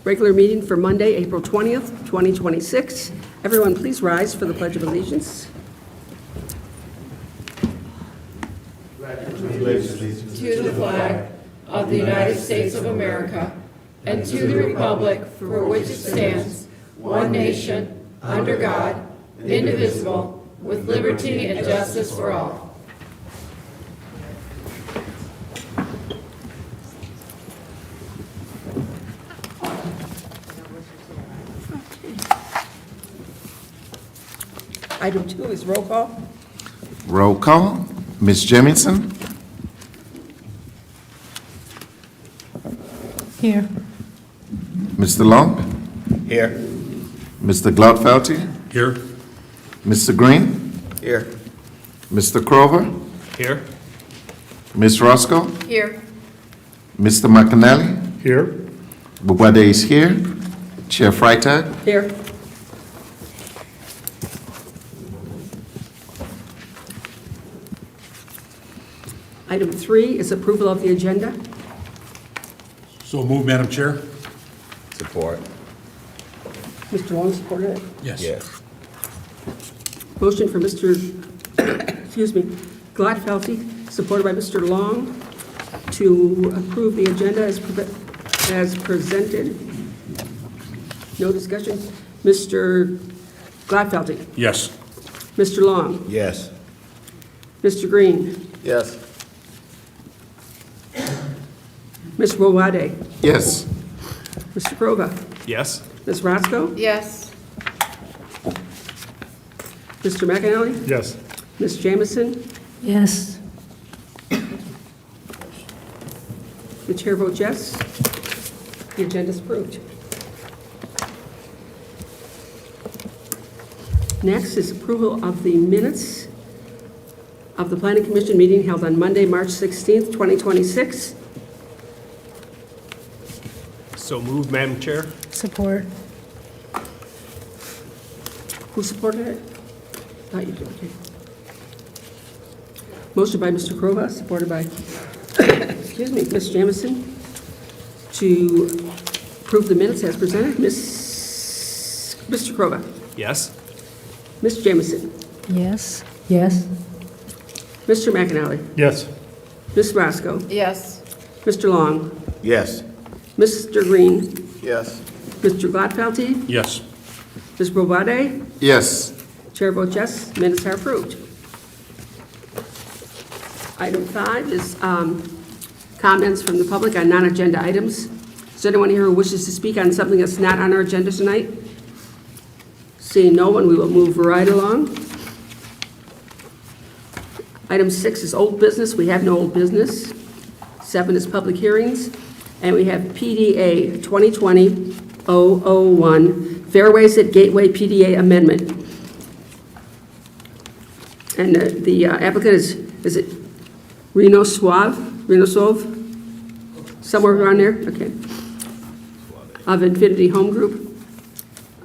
Regular meeting for Monday, April 20th, 2026. Everyone, please rise for the Pledge of Allegiance. To the flag of the United States of America and to the republic for which it stands, one nation, under God, indivisible, with liberty and justice for all. Item 2 is roll call. Roll call. Ms. Jemison? Here. Mr. Long? Here. Mr. Glaudfelty? Here. Mr. Green? Here. Mr. Crover? Here. Ms. Roscoe? Here. Mr. McAnally? Here. Bubade is here. Chair Freitag? Here. Item 3 is approval of the agenda. So move, Madam Chair. Support. Mr. Long supported it. Yes. Motion for Mr. Glaudfelty, supported by Mr. Long, to approve the agenda as presented. No discussion. Mr. Glaudfelty. Yes. Mr. Long. Yes. Mr. Green. Yes. Ms. Wowade. Yes. Mr. Krova. Yes. Ms. Roscoe. Yes. Mr. McAnally. Yes. Ms. Jamison. Yes. The chair votes yes. The agenda is approved. Next is approval of the minutes of the Planning Commission meeting held on Monday, March 16th, 2026. So moved, Madam Chair. Support. Who supported it? Thought you did, okay. Motion by Mr. Krova, supported by, Ms. Jamison, to approve the minutes as presented. Mr. Krova. Yes. Ms. Jamison. Yes. Yes. Mr. McAnally. Yes. Ms. Roscoe. Yes. Mr. Long. Yes. Mr. Green. Yes. Mr. Glaudfelty. Yes. Ms. Bovade. Yes. Chair votes yes. Minutes are approved. Item 5 is comments from the public on non-agenda items. Is there anyone here who wishes to speak on something that's not on our agenda tonight? Seeing no one, we will move right along. Item 6 is old business. We have no old business. 7 is public hearings. And we have PDA 2020-001, Fairways at Gateway PDA Amendment. And the applicant is it Reno Suave? Somewhere around there? Okay. Of Infinity Home Group.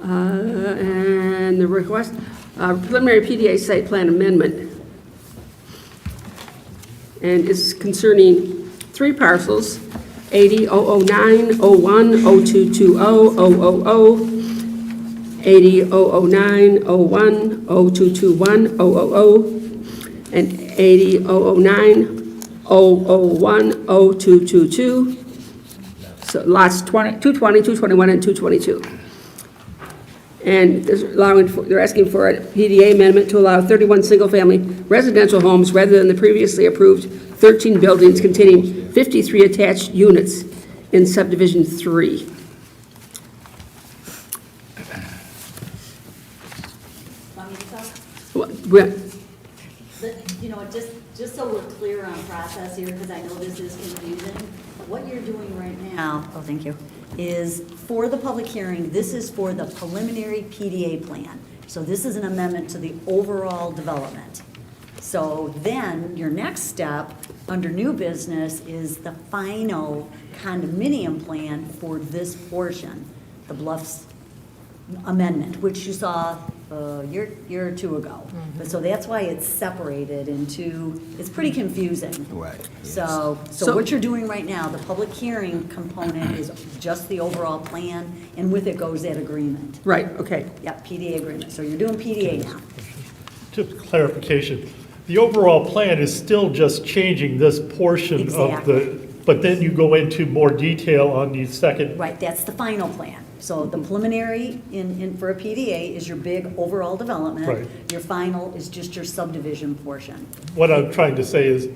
And the request, preliminary PDA site plan amendment. And is concerning 3 parcels, 80, 009, 01, 0220, 000, 80, 009, 01, 0221, 000, and 80, 009, 001, 0222. So lots 220, 221, and 222. And they're asking for a PDA amendment to allow 31 single-family residential homes rather than the previously approved 13 buildings containing 53 attached units in subdivision 3. Want me to talk? We- You know, just so we're clear on process here, because I know this is confusing, what you're doing right now, oh, thank you, is for the public hearing, this is for the preliminary PDA plan. So this is an amendment to the overall development. So then, your next step, under new business, is the final condominium plan for this portion, the Bluffs amendment, which you saw a year or two ago. But so that's why it's separated into, it's pretty confusing. Right. So So- what you're doing right now, the public hearing component is just the overall plan, and with it goes that agreement. Right, okay. Yep, PDA agreement. So you're doing PDA now. Just clarification, the overall plan is still just changing this portion of Exactly. the, but then you go into more detail on the second. Right, that's the final plan. So the preliminary for a PDA is your big overall development. Right. Your final is just your subdivision portion. What I'm trying to say is,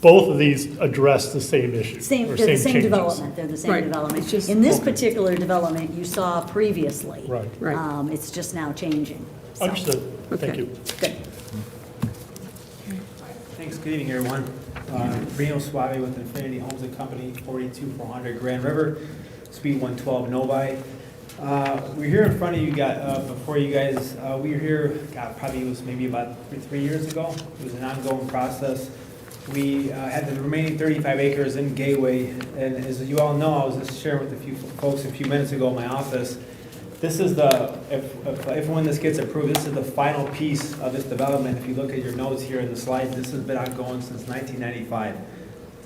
both of these address the same issue. Same, or they're the same changes. development, they're the same Right, development. it's just- In this particular development, you saw previously. Right. Right. It's just now changing. So, Understood, thank Okay. you. Good. Thanks, good evening, everyone. Reno Suave with Infinity Homes and Company, 42400 Grand River, Suite 112, Novi. We're here in front of you guys, before you guys, we were here, God, probably it was maybe about 3 years ago. It was an ongoing process. We had the remaining 35 acres in Gateway, and as you all know, I was just sharing with a few folks a few minutes ago in my office. This is the, if when this gets approved, this is the final piece of this development. If you look at your notes here in the slides, this has been ongoing since 1995.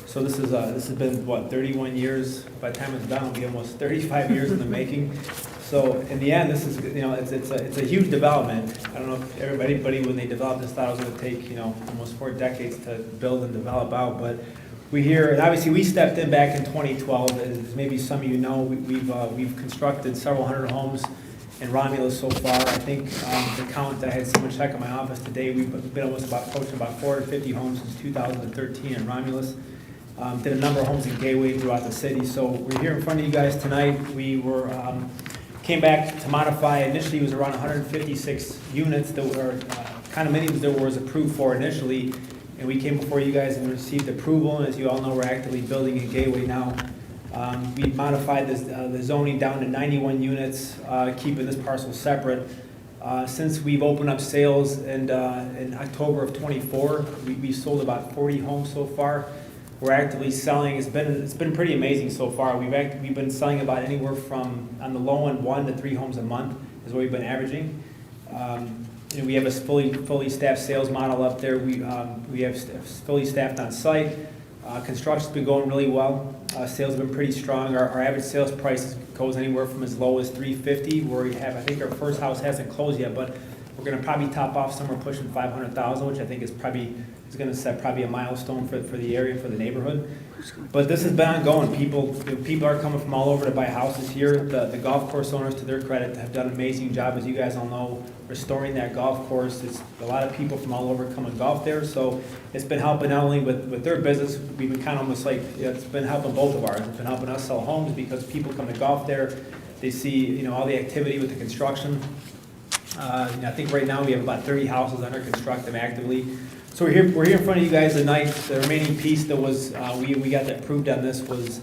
So this has been, what, 31 years? By the time it's done, it'll be almost 35 years in the making. So in the end, this is, you know, it's a huge development. I don't know if everybody, when they developed this, thought it was gonna take, you know, almost 4 decades to build and develop out, but we here, and obviously we stepped in back in 2012. As maybe some of you know, we've constructed several hundred homes in Romulus so far. I think the count, I had someone check in my office today, we've been approaching about 450 homes since 2013 in Romulus. Did a number of homes in Gateway throughout the city. So we're here in front of you guys tonight. We were came back to modify. Initially, it was around 156 units that were condominiums that was approved for initially. And we came before you guys and received approval, and as you all know, we're actively building in Gateway now. We modified the zoning down to 91 units, keeping this parcel separate. Since we've opened up sales in October of '24, we sold about 40 homes so far. We're actively selling. It's been pretty amazing so far. We've been selling about anywhere from, on the low end, 1 to 3 homes a month is what we've been averaging. And we have a fully staffed sales model up there. We have fully staffed on site. Construction's been going really well. Sales have been pretty strong. Our average sales price goes anywhere from as low as $350, where we have, I think our first house hasn't closed yet, but we're gonna probably top off somewhere pushing 500,000, which I think is gonna set probably a milestone for the area, for the neighborhood. But this has been ongoing. People are coming from all over to buy houses here. The golf course owners, to their credit, have done an amazing job, as you guys all know, restoring that golf course. It's a lot of people from all over come and golf there, so it's been helping not only with their business. We've been kind of almost like, it's been helping both of ours. It's been helping us sell homes because people come to golf there. They see, you know, all the activity with the construction. I think right now we have about 30 houses under construction actively. So we're here in front of you guys tonight. The remaining piece that was, we got that approved on this was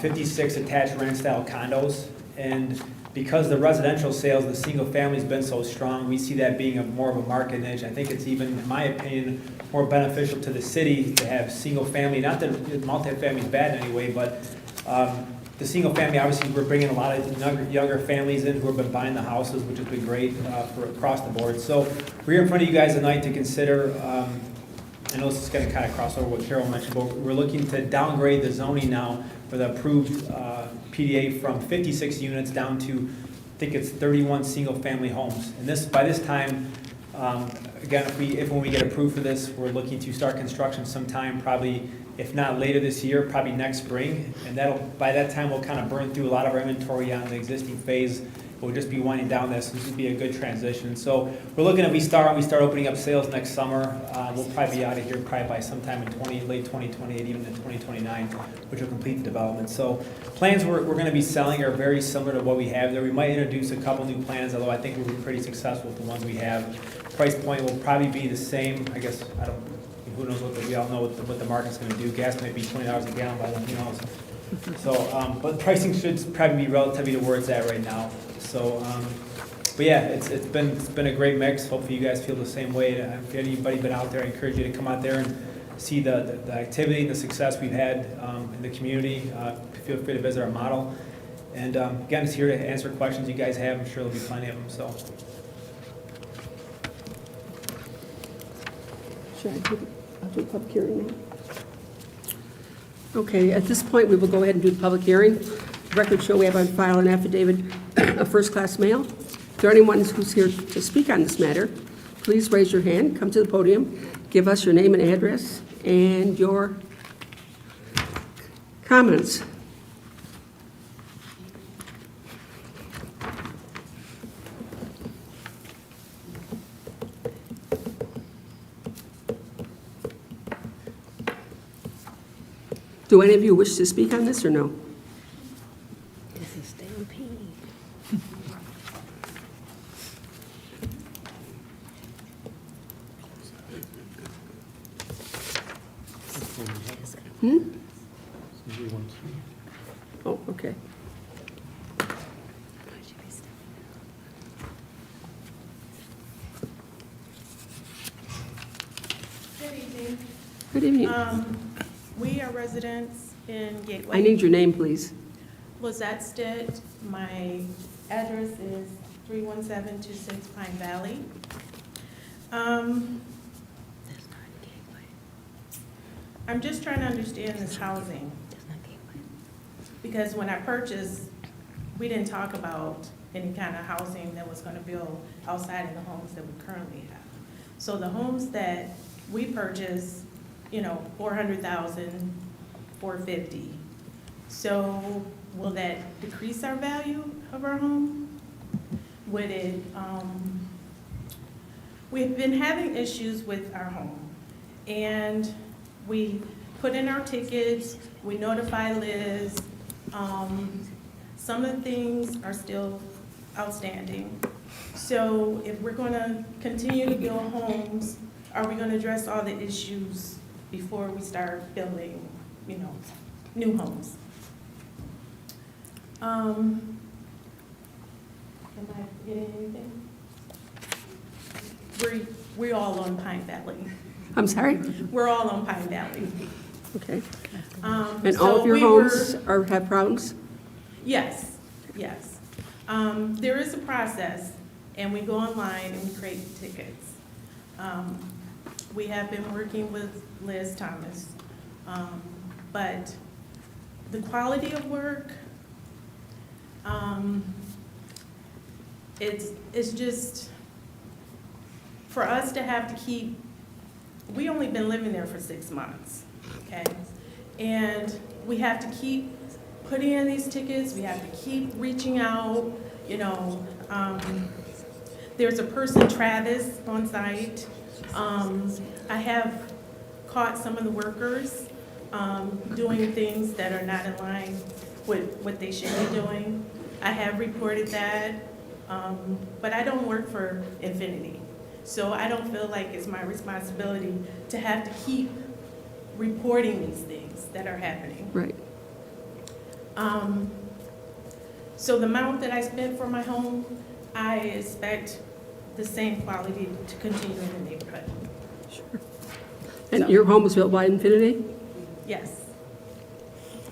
56 attached ranch-style condos. And because the residential sales, the single family's been so strong, we see that being more of a market niche. I think it's even, in my opinion, more beneficial to the city to have single family, not that multifamily is bad in any way, but the single family, obviously, we're bringing a lot of younger families in who have been buying the houses, which has been great for across the board. So we're here in front of you guys tonight to consider, I know this is going to kind of cross over what Carol mentioned, but we're looking to downgrade the zoning now for the approved PDA from 56 units down to, I think it's 31 single-family homes. And this, by this time, again, when we get approved for this, we're looking to start construction sometime, probably, if not later this year, probably next spring. And by that time, we'll kind of burn through a lot of our inventory on the existing phase. We'll just be winding down this. This would be a good transition. So we're looking at, we start opening up sales next summer. We'll probably be out of here probably by sometime in late 2028, even in 2029, which will complete the development. So plans we're going to be selling are very similar to what we have there. We might introduce a couple new plans, although I think we'll be pretty successful with the ones we have. Price point will probably be the same. I guess, who knows we all know what the market's going to do. Gas might be $20 a gallon by then, who knows. So, but pricing should probably be relatively to where it's at right now. So, but yeah, it's been a great mix. Hopefully you guys feel the same way. If anybody been out there, I encourage you to come out there and see the activity and the success we've had in the community. Feel free to visit our model. And again, it's here to answer questions you guys have. I'm sure there'll be plenty of them. So, Should I do I'll do a public hearing now? Okay, at this point, we will go ahead and do the public hearing. The record show we have on file an affidavit of first-class mail. If there anyone who's here to speak on this matter, please raise your hand, come to the podium, give us your name and address, and your comments. Do any of you wish to speak on this or no? This is stampede. Oh, okay. Good evening. Good evening. We are residents in Gateway. I need your name, please. Lizette Stitt. My address is 31726 Pine Valley. I'm just trying to understand this housing, because when I purchased, we didn't talk about any kind of housing that was gonna build outside of the homes that we currently have. So the homes that we purchased, you know, 400,000, 450. So will that decrease our value of our home? Would it, we've been having issues with our home, and we put in our tickets, we notify Liz. Some of the things are still outstanding. So if we're gonna continue to build homes, are we gonna address all the issues before we start building, you know, new homes? Am I forgetting anything? We're all on Pine Valley. I'm sorry? We're all on Pine Valley. Okay. And all So of your we homes were- have problems? Yes, yes. There is a process, and we go online and we create tickets. We have been working with Liz Thomas, but the quality of work, it's just, for us to have to keep, we only been living there for 6 months, okay? And we have to keep putting in these tickets, we have to keep reaching out, you know. There's a person, Travis, on site. I have caught some of the workers doing things that are not in line with what they should be doing. I have reported that, but I don't work for Infinity. So I don't feel like it's my responsibility to have to keep reporting these things that are happening. Right. So the amount that I spent for my home, I expect the same quality to continue in the neighborhood. Sure. And your home was built by Infinity? Yes,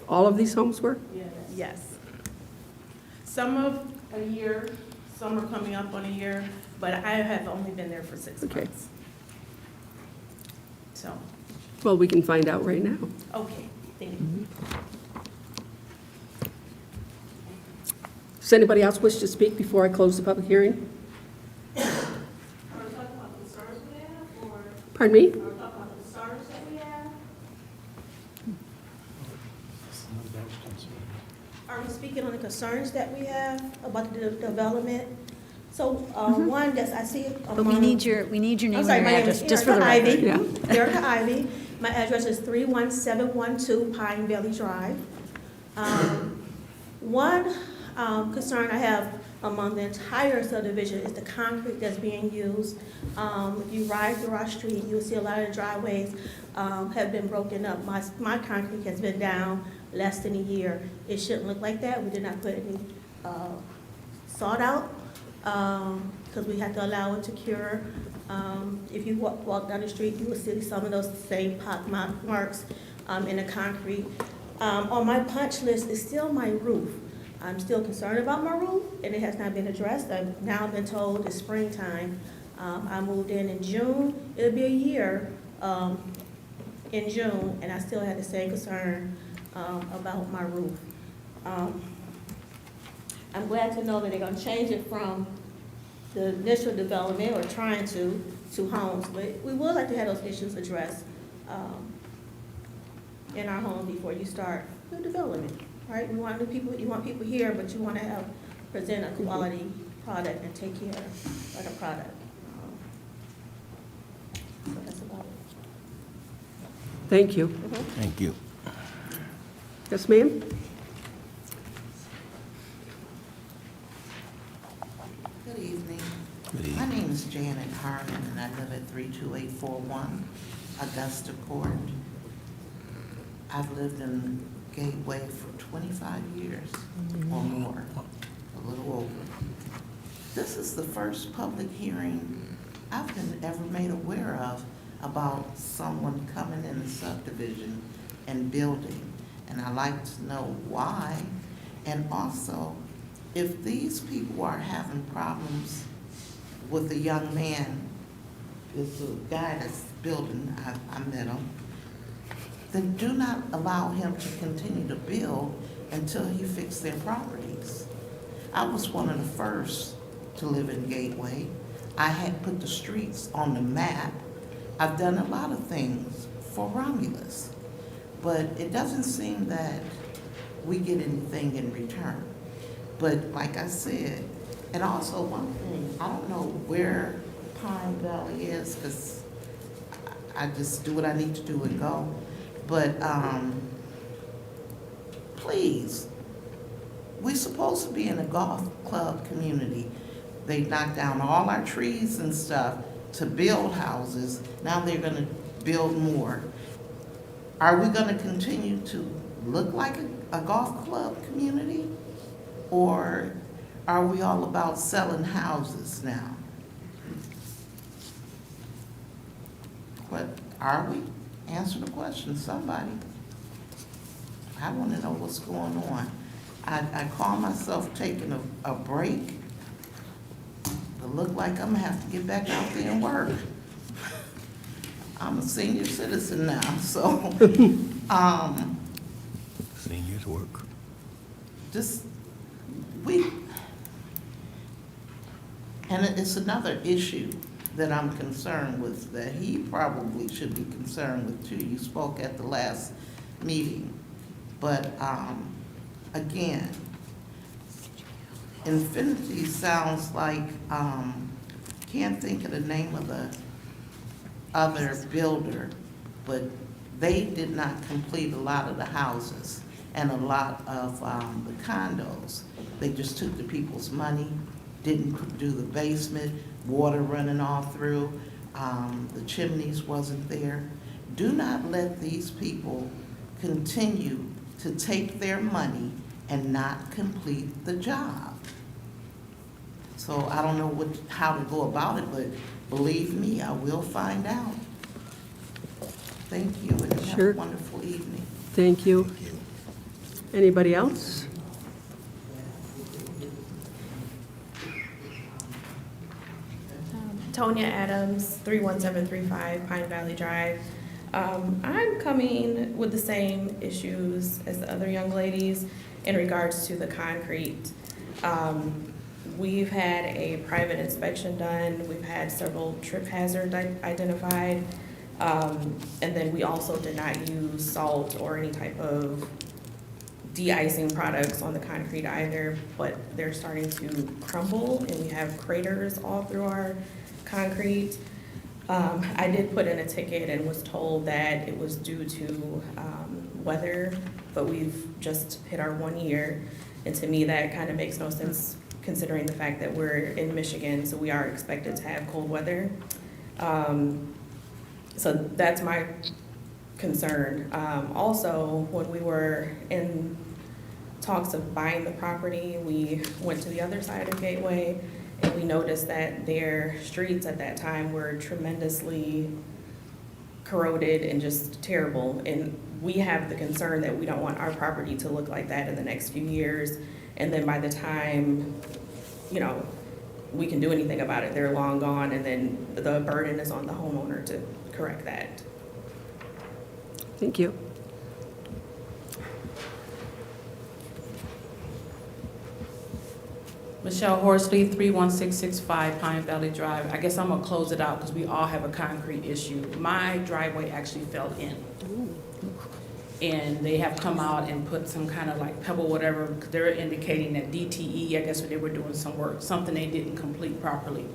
All of these homes were? yes. Some of a year, some are coming up on a year, but I have only been there for 6 Okay. months. So, Well, we can find out right now. okay, thank you. Does anybody else wish to speak before I close the public hearing? Are we talking about the stars we have, or Pardon me? are we talking about the stars that we have? Are we speaking on the concerns that we have about the development? So, one, that's, I see. But we need your name I'm and sorry, your my name address, is just for the Erica record. Ivy. Yeah. Erica Ivy. My address is 31712 Pine Valley Drive. One concern I have among the entire subdivision is the concrete that's being used. If you ride through our street, you'll see a lot of the driveways have been broken up. My concrete has been down less than a year. It shouldn't look like that. We did not put any salt out because we had to allow it to cure. If you walk down the street, you will see some of those same pock marks in the concrete. On my punch list is still my roof. I'm still concerned about my roof, and it has not been addressed. I've now been told it's springtime. I moved in June. It'll be a year in June, and I still had the same concern about my roof. I'm glad to know that they're gonna change it from the initial development, or trying to homes, but we would like to have those issues addressed in our home before you start new development, right? We want new people, you want people here, but you want to present a quality product and take care of the product. So that's about it. Thank you. Thank you. Yes, ma'am? Good evening. My name is Janet Harmon, and I live at 32841 Augusta Court. I've lived in Gateway for 25 years or more, a little over. This is the first public hearing I've been ever made aware of about someone coming in the subdivision and building. And I'd like to know why. And also, if these people are having problems with a young man, it's a guy that's building, I met him, then do not allow him to continue to build until he fixes their properties. I was one of the first to live in Gateway. I had put the streets on the map. I've done a lot of things for Romulus, but it doesn't seem that we get anything in return. But like I said, and also one thing, I don't know where Pine Valley is, because I just do what I need to do and go. But please, we're supposed to be in a golf club community. They knocked down all our trees and stuff to build houses. Now they're gonna build more. Are we gonna continue to look like a golf club community? Or are we all about selling houses now? What, are we? Answer the question, somebody. I wanna know what's going on. I call myself taking a break. It look like I'm gonna have to get back out there and work. I'm a senior citizen now, so, Seniors work. And it's another issue that I'm concerned with, that he probably should be concerned with too. You spoke at the last meeting. But, again, Infinity sounds like, can't think of the name of the other builder, but they did not complete a lot of the houses and a lot of the condos. They just took the people's money, didn't do the basement, water running all through, the chimneys wasn't there. Do not let these people continue to take their money and not complete the job. So I don't know how to go about it, but believe me, I will find out. Thank you, and have Sure. a wonderful evening. Thank you. Anybody else? Tonya Adams, 31735 Pine Valley Drive. I'm coming with the same issues as the other young ladies in regards to the concrete. We've had a private inspection done. We've had several trip hazards identified. And then we also did not use salt or any type of de-icing products on the concrete either, but they're starting to crumble and we have craters all through our concrete. I did put in a ticket and was told that it was due to weather, but we've just hit our 1 year. And to me, that kind of makes no sense considering the fact that we're in Michigan, so we are expected to have cold weather. So that's my concern. Also, when we were in talks of buying the property, we went to the other side of Gateway and we noticed that their streets at that time were tremendously corroded and just terrible. And we have the concern that we don't want our property to look like that in the next few years. And then by the time, you know, we can do anything about it. They're long gone, and then the burden is on the homeowner to correct that. Thank you. Michelle Horsley, 31665 Pine Valley Drive. I guess I'm gonna close it out because we all have a concrete issue. My driveway actually fell in. And they have come out and put some kind of like pebble, whatever, they're indicating that DTE, I guess when they were doing some work, something they didn't complete properly.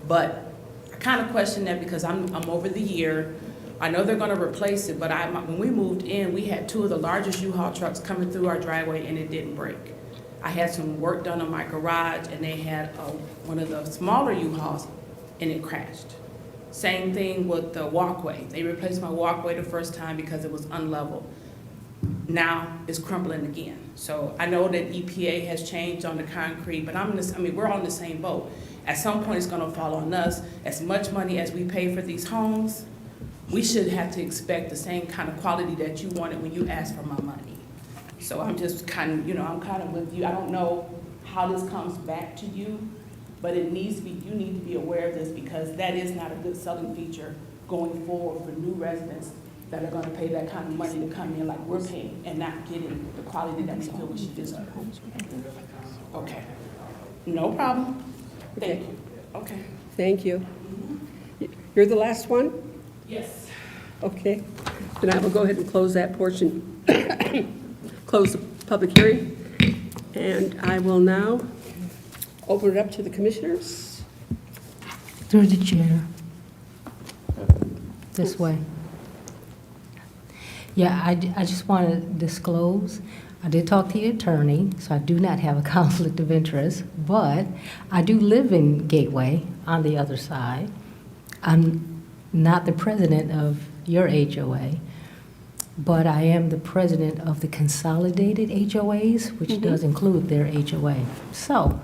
But I kind of question that because I'm over the year. I know they're gonna replace it, but when we moved in, we had 2 of the largest U-Haul trucks coming through our driveway and it didn't break. I had some work done on my garage and they had one of the smaller U-Hauls and it crashed. Same thing with the walkway. They replaced my walkway the first time because it was unlevel. Now it's crumbling again. So I know that EPA has changed on the concrete, but we're all in the same boat. At some point it's gonna fall on us. As much money as we pay for these homes, we should have to expect the same kind of quality that you wanted when you asked for my money. So I'm just kind of, I'm kind of with you. I don't know how this comes back to you, but it needs to be, you need to be aware of this because that is not a good selling feature going forward for new residents that are gonna pay that kind of money to come in like we're paying and not getting the quality that we feel we should deserve. Okay, no problem. Thank you. Okay. Thank you. You're the last one? Yes. Okay. Then I will go ahead and close that portion. Close the public hearing. And I will now open it up to the commissioners. Through the chair. This way. Yeah, I just want to disclose, I did talk to the attorney, so I do not have a conflict of interest, but I do live in Gateway on the other side. I'm not the president of your HOA, but I am the president of the consolidated HOAs, which does include their HOA. So,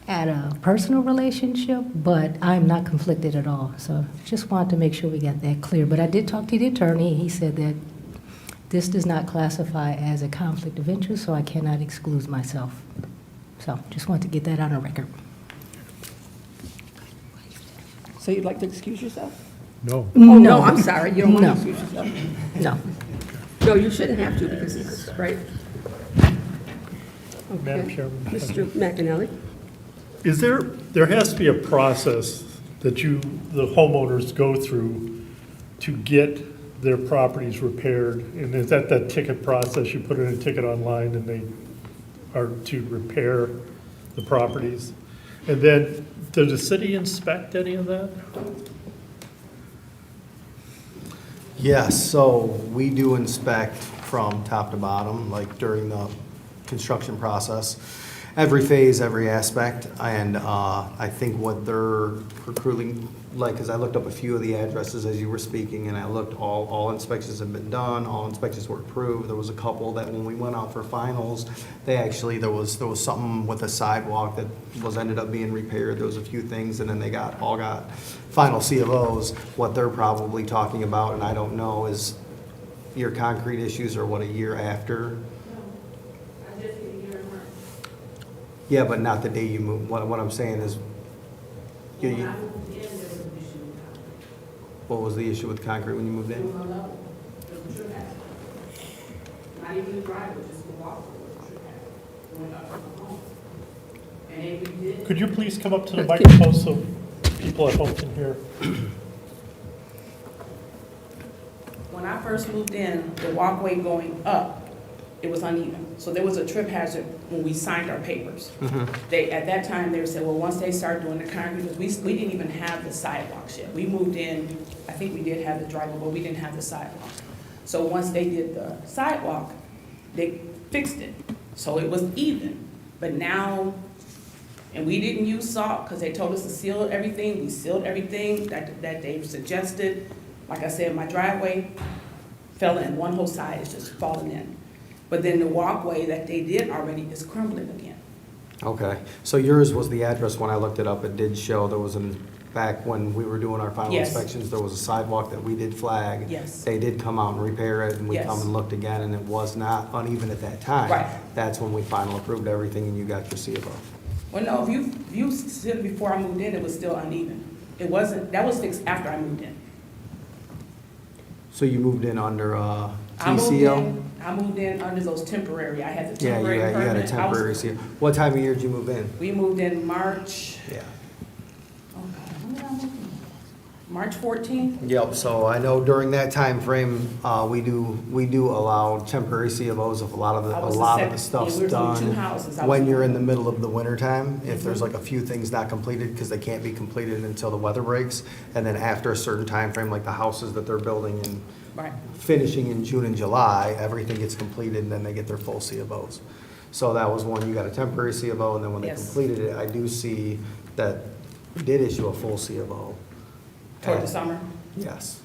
at a personal relationship, but I'm not conflicted at all. So just wanted to make sure we got that clear. But I did talk to the attorney. He said that this does not classify as a conflict of interest, so I cannot exclude myself. So just want to get that on a record. So you'd like to excuse yourself? No. Oh, no, I'm sorry. You don't want No. to excuse yourself? No. No, you shouldn't have to because it's, right? Madam Okay. Chairman. Mr. McAnally? Is there has to be a process that the homeowners go through to get their properties repaired? And is that ticket process, you put in a ticket online and they are to repair the properties? And then, does the city inspect any of that? Yes, so we do inspect from top to bottom, like during the construction process, every phase, every aspect, and I think what they're recruiting, like, because I looked up a few of the addresses as you were speaking, and I looked, all inspections have been done, all inspections were approved. There was a couple that when we went out for finals, they actually, there was something with a sidewalk that ended up being repaired. There was a few things, and then they all got final C of Os. What they're probably talking about, and I don't know, is your concrete issues are what, a year after? Yeah, but not the day you move. What I'm saying is, what was the issue with concrete when you moved in? Not even the driveway, just the walkway. Could you please come up to the microphone so people at home can hear? When I first moved in, the walkway going up, it was uneven. So there was a trip hazard when we signed our papers. At that time, they said, well, once they start doing the concrete, because we didn't even have the sidewalks yet. We moved in, I think we did have the driveway, but we didn't have the sidewalk. So once they did the sidewalk, they fixed it. So it was even. But now, and we didn't use salt because they told us to seal everything. We sealed everything that they suggested. Like I said, my driveway fell in. One whole side is just falling in. But then the walkway that they did already is crumbling again. Okay, so yours was the address, when I looked it up, it did show there was back when we were doing our final Yes. inspections, there was a sidewalk that we did flag. Yes. They did come out and repair it, and we Yes. come and looked again, and it was not uneven at that time. Right. That's when we final approved everything and you got your C of O. Well, no, if you said before I moved in, it was still uneven. It wasn't, that was fixed after I moved in. So you moved in under I moved TCO? I moved in under those temporary, I had the Yeah, temporary you had a permit. I was- temporary CO. What time of year did you move in? We moved in March, Yeah. oh God, when did I move in? March 14th? Yep, so I know during that time frame, we do allow temporary C of Os if a lot of I the was the stuff's second- yeah, we were doing two done. houses. I was When you're in doing- the middle of the winter time, if there's like a few things not completed, because they can't be completed until the weather breaks. And then after a certain time frame, like the houses that they're building and Right. finishing in June and July, everything gets completed and then they get their full C of Os. So that was one, you got a temporary C of O, and then when they Yes. completed it, I do see that we did issue a full C of O. Toward the summer? Yes,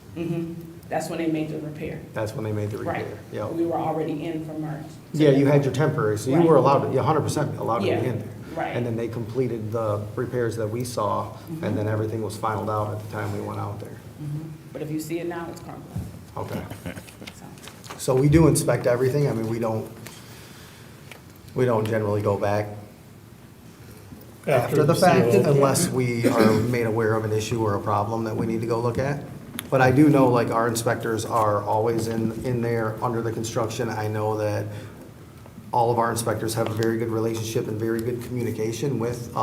That's when they made the repair. that's when they made the Right. repair. Yep. We were already in for March. Yeah, you had your temporary, so you Right. were allowed, to. You're 100% allowed to be Yeah, in there. right. And then they completed the repairs that we saw, and then everything was finalized out at the time we went out there. But if you see it now, it's crumbling. Okay. So, So we do inspect everything, I mean, we don't generally go back after the fact CO. unless we are made aware of an issue or a problem that we need to go look at. But I do know, like, our inspectors are always in there under the construction. I know that all of our inspectors have a very good relationship and very good communication with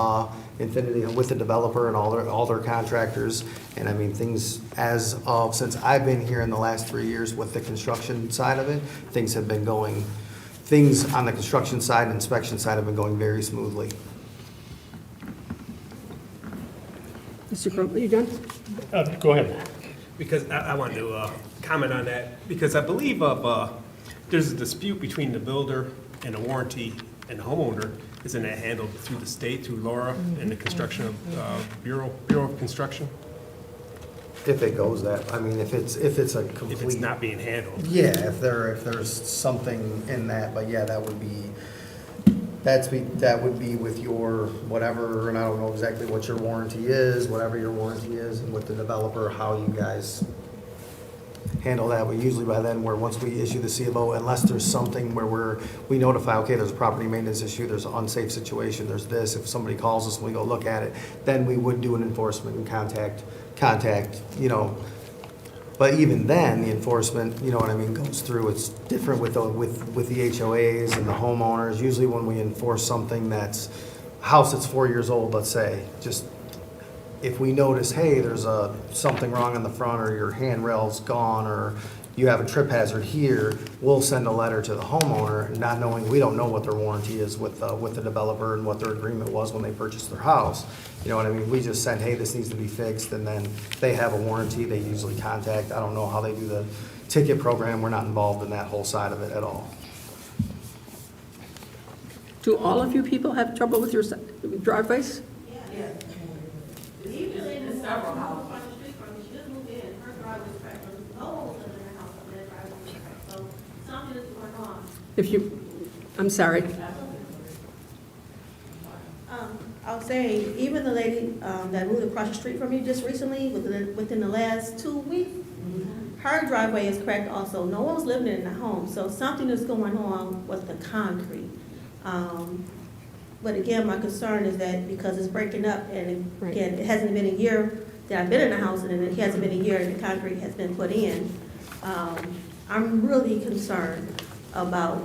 Infinity, with the developer and all their contractors. And I mean, things since I've been here in the last 3 years with the construction side of it, things on the construction side and inspection side have been going very smoothly. Mr. Crowe, are you done? Go ahead. Because I wanted to comment on that, because I believe there's a dispute between the builder and the warranty and the homeowner. Isn't that handled through the state, through Laura and the construction Bureau of Construction? If it goes that, I mean, if it's a complete. If it's not being handled. Yeah, if there's something in that, but yeah, that would be with your whatever, and I don't know exactly what your warranty is, whatever your warranty is, and with the developer, how you guys handle that. But usually by then, once we issue the C of O, unless there's something where we notify, okay, there's a property maintenance issue, there's an unsafe situation, there's this, if somebody calls us and we go look at it, then we would do an enforcement and contact, but even then, the enforcement, you know what I mean, goes through, it's different with the HOAs and the homeowners. Usually when we enforce something that's, a house that's 4 years old, let's say, just, if we notice, hey, there's something wrong on the front, or your handrail's gone, or you have a trip hazard here, we'll send a letter to the homeowner, not knowing, we don't know what their warranty is with the developer and what their agreement was when they purchased their house. You know what I mean? We just send, hey, this needs to be fixed, and then they have a warranty, they usually contact. I don't know how they do the ticket program, we're not involved in that whole side of it at all. Do all of you people have trouble with your driveways? Even in the several houses on the street from me, she just moved in, her driveway's cracked, there's no holes in her house, and their driveway's cracked, so something is going on. I'm sorry. I'll say, even the lady that moved across the street from me just recently, within the last 2 weeks, her driveway is cracked also. No one was living in the home, so something is going on with the concrete. But again, my concern is that because it's breaking up, and again, it hasn't been a year that I've been in the house, and it hasn't been a year that the concrete has been put in, I'm really concerned about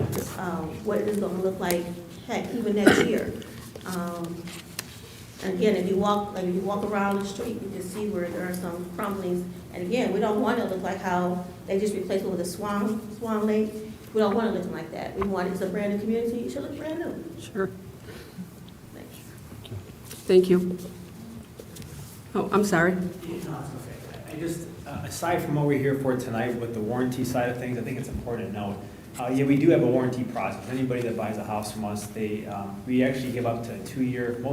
what it is going to look like, heck, even next year. And again, if you walk around the street, you can see where there are some crumblings. And again, we don't want it to look like how they just replaced it with a Swan Lake. We don't want it looking like that. We want it, it's a brand new community, it should look brand new. Sure. Thank you. Oh, I'm sorry. No, it's okay. I just, aside from what we're here for tonight with the warranty side of things, I think it's important to note, yeah, we do have a warranty process. Anybody that buys a house from us, we actually give up to a 2-year,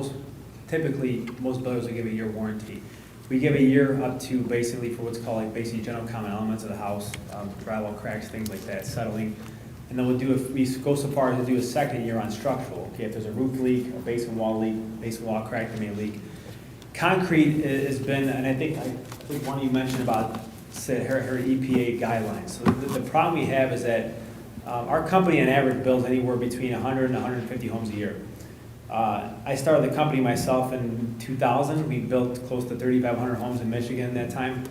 typically, most builders will give a year warranty. We give a year up to basically for what's called basically general common elements of the house, drywall cracks, things like that, settling. And then we go so far as to do a second year on structural. Okay, if there's a roof leak, a basement wall leak, basement wall crack, there may leak. Concrete has been, and I think one of you mentioned about said her EPA guidelines. So the problem we have is that our company on average builds anywhere between 100 and 150 homes a year. I started the company myself in 2000. We built close to 3,500 homes in Michigan at that time.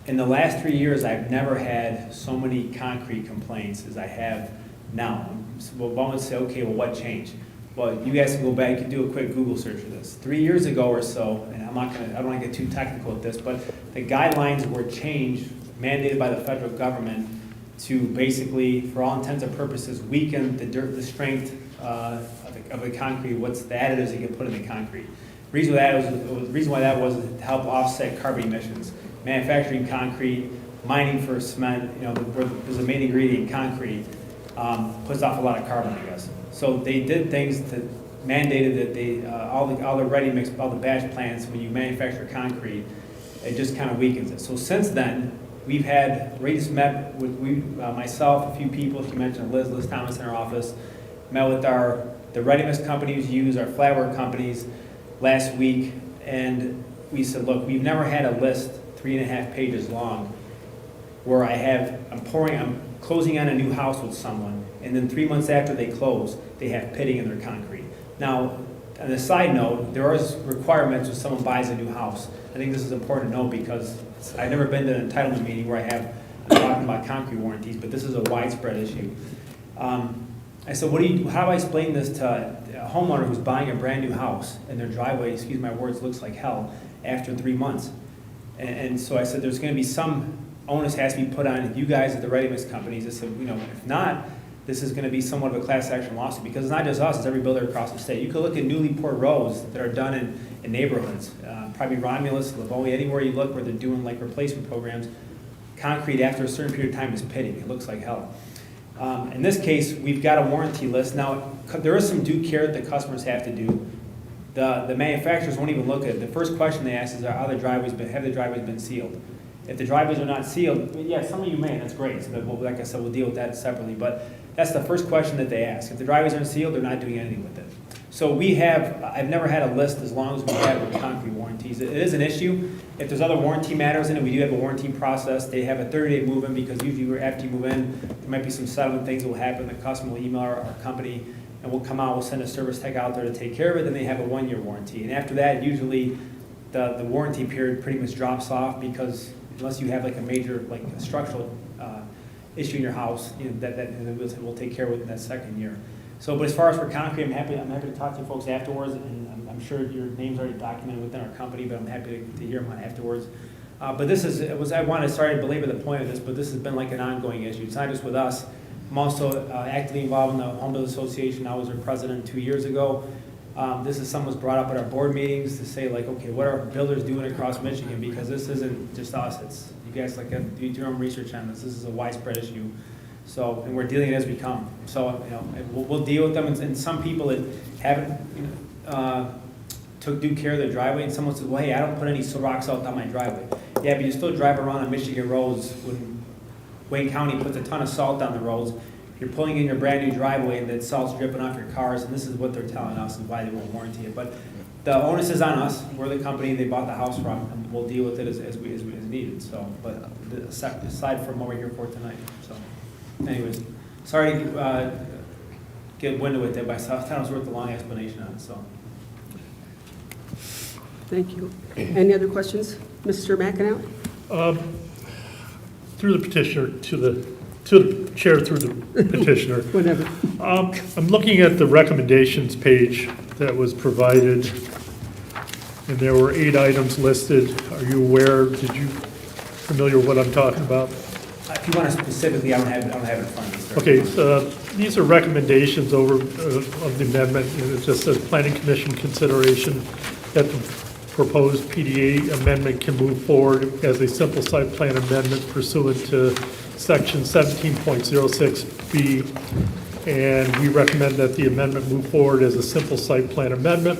In the last 3 years, I've never had so many concrete complaints as I have now. So one would say, okay, well, what changed? Well, you guys can go back and do a quick Google search of this. 3 years ago or so, and I don't want to get too technical with this, but the guidelines were changed, mandated by the federal government to basically, for all intents and purposes, weaken the strength of the concrete, what's the additives that get put in the concrete. The reason why that was to help offset carbon emissions. Manufacturing concrete, mining for cement, where there's a main ingredient, concrete, puts off a lot of carbon, I guess. So they did things that mandated that they, all the ready mix, all the batch plants, when you manufacture concrete, it just kind of weakens it. So since then, we've had, Ray just met with, myself, a few people, she mentioned Liz Thomas in our office, met with the ready mix companies, use our flatware companies last week, and we said, look, we've never had a list 3.5 pages long where I'm closing on a new house with someone, and then 3 months after they close, they have pitting in their concrete. Now, on a side note, there are requirements when someone buys a new house. I think this is important to know because I've never been to an entitlement meeting where I'm talking about concrete warranties, but this is a widespread issue. I said, how do I explain this to a homeowner who's buying a brand new house and their driveway, excuse my words, looks like hell after 3 months? And so I said, there's going to be some onus has to be put on you guys at the ready mix companies. I said, if not, this is going to be somewhat of a class action lawsuit because it's not just us, it's every builder across the state. You could look at newly poured roads that are done in neighborhoods, probably Romulus, Livonia, anywhere you look where they're doing like replacement programs, concrete after a certain period of time is pitting. It looks like hell. In this case, we've got a warranty list. Now, there is some due care that the customers have to do. The manufacturers won't even look at it. The first question they ask is, have the driveways been sealed? If the driveways are not sealed, yeah, some of you may, that's great. So like I said, we'll deal with that separately. But that's the first question that they ask. If the driveways aren't sealed, they're not doing anything with it. So I've never had a list as long as we have with concrete warranties. It is an issue. If there's other warranty matters in it, we do have a warranty process. They have a 30-day move-in because usually after you move in, there might be some settlement things that will happen. The customer will email our company and we'll come out, we'll send a service tech out there to take care of it. Then they have a 1-year warranty. And after that, usually the warranty period pretty much drops off because unless you have like a major, like a structural issue in your house, that we'll take care of it in that 2nd year. So, but as far as for concrete, I'm happy to talk to you folks afterwards, and I'm sure your name's already documented within our company, but I'm happy to hear them afterwards. But I started to belabor the point of this, but this has been like an ongoing issue. It's not just with us. I'm also actively involved in the Home Builders Association. I was their president 2 years ago. This is something was brought up at our board meetings to say like, okay, what are builders doing across Michigan? Because this isn't just us, it's you guys like do your own research on this. This is a widespread issue. So, and we're dealing it as we come. So, we'll deal with them. And some people that haven't, took due care of their driveway, and someone says, well, hey, I don't put any rock salt on my driveway. Yeah, but you still drive around on Michigan roads when Wayne County puts a ton of salt on the roads. You're pulling in your brand new driveway and that salt's dripping off your cars, and this is what they're telling us and why they won't warranty it. But the onus is on us. We're the company they bought the house from, and we'll deal with it as needed. So, but aside from what we're here for tonight. So, anyways, sorry to get winded with it, but I thought it was worth a long explanation on it. So, Thank you. Any other questions? Mr. McEnroe? Through the petitioner to the chair, through the petitioner. Whatever. I'm looking at the recommendations page that was provided, and there were 8 items listed. Are you aware? Familiar with what I'm talking about? if you want to specifically, I don't have it in front of me, sir. Okay, so these are recommendations of the amendment, and it just says planning commission consideration that the proposed PDA amendment can move forward as a simple site plan amendment pursuant to section 17.06B, and we recommend that the amendment move forward as a simple site plan amendment.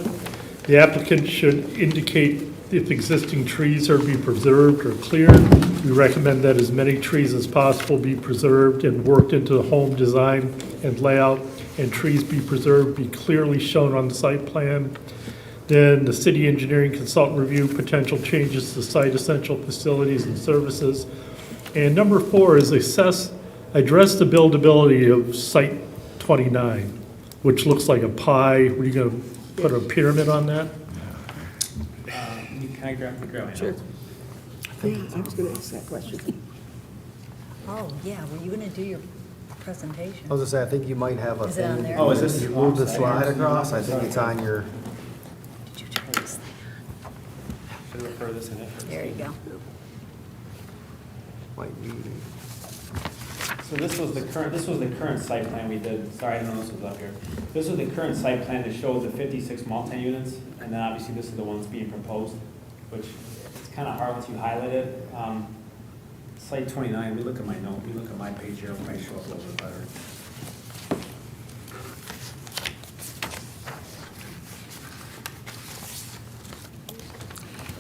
The applicant should indicate if existing trees are to be preserved or cleared. We recommend that as many trees as possible be preserved and worked into the home design and layout, and trees be preserved, be clearly shown on the site plan. Then the city engineering consultant review potential changes to site essential facilities and services. And number 4 is address the buildability of site 29, which looks like a pie. What are you going to put a pyramid on that? Can I grab my notes? Sure. Yeah, I was going to ask that question. Oh, yeah, were you gonna do your presentation? I was gonna say, I think you might have a Is it on thing. there? Oh, is this- You move the slide across, I think it's on your, Did you turn this thing Should I refer this in it? on? There you go. might be, So this was the current site plan we did, sorry, I didn't know this was up here. This was the current site plan that shows the 56 multi-units, and then obviously this is the one that's being proposed, which it's kind of hard once you highlight it. Site 29, we look at my note, we look at my page here, it might show up a little bit better.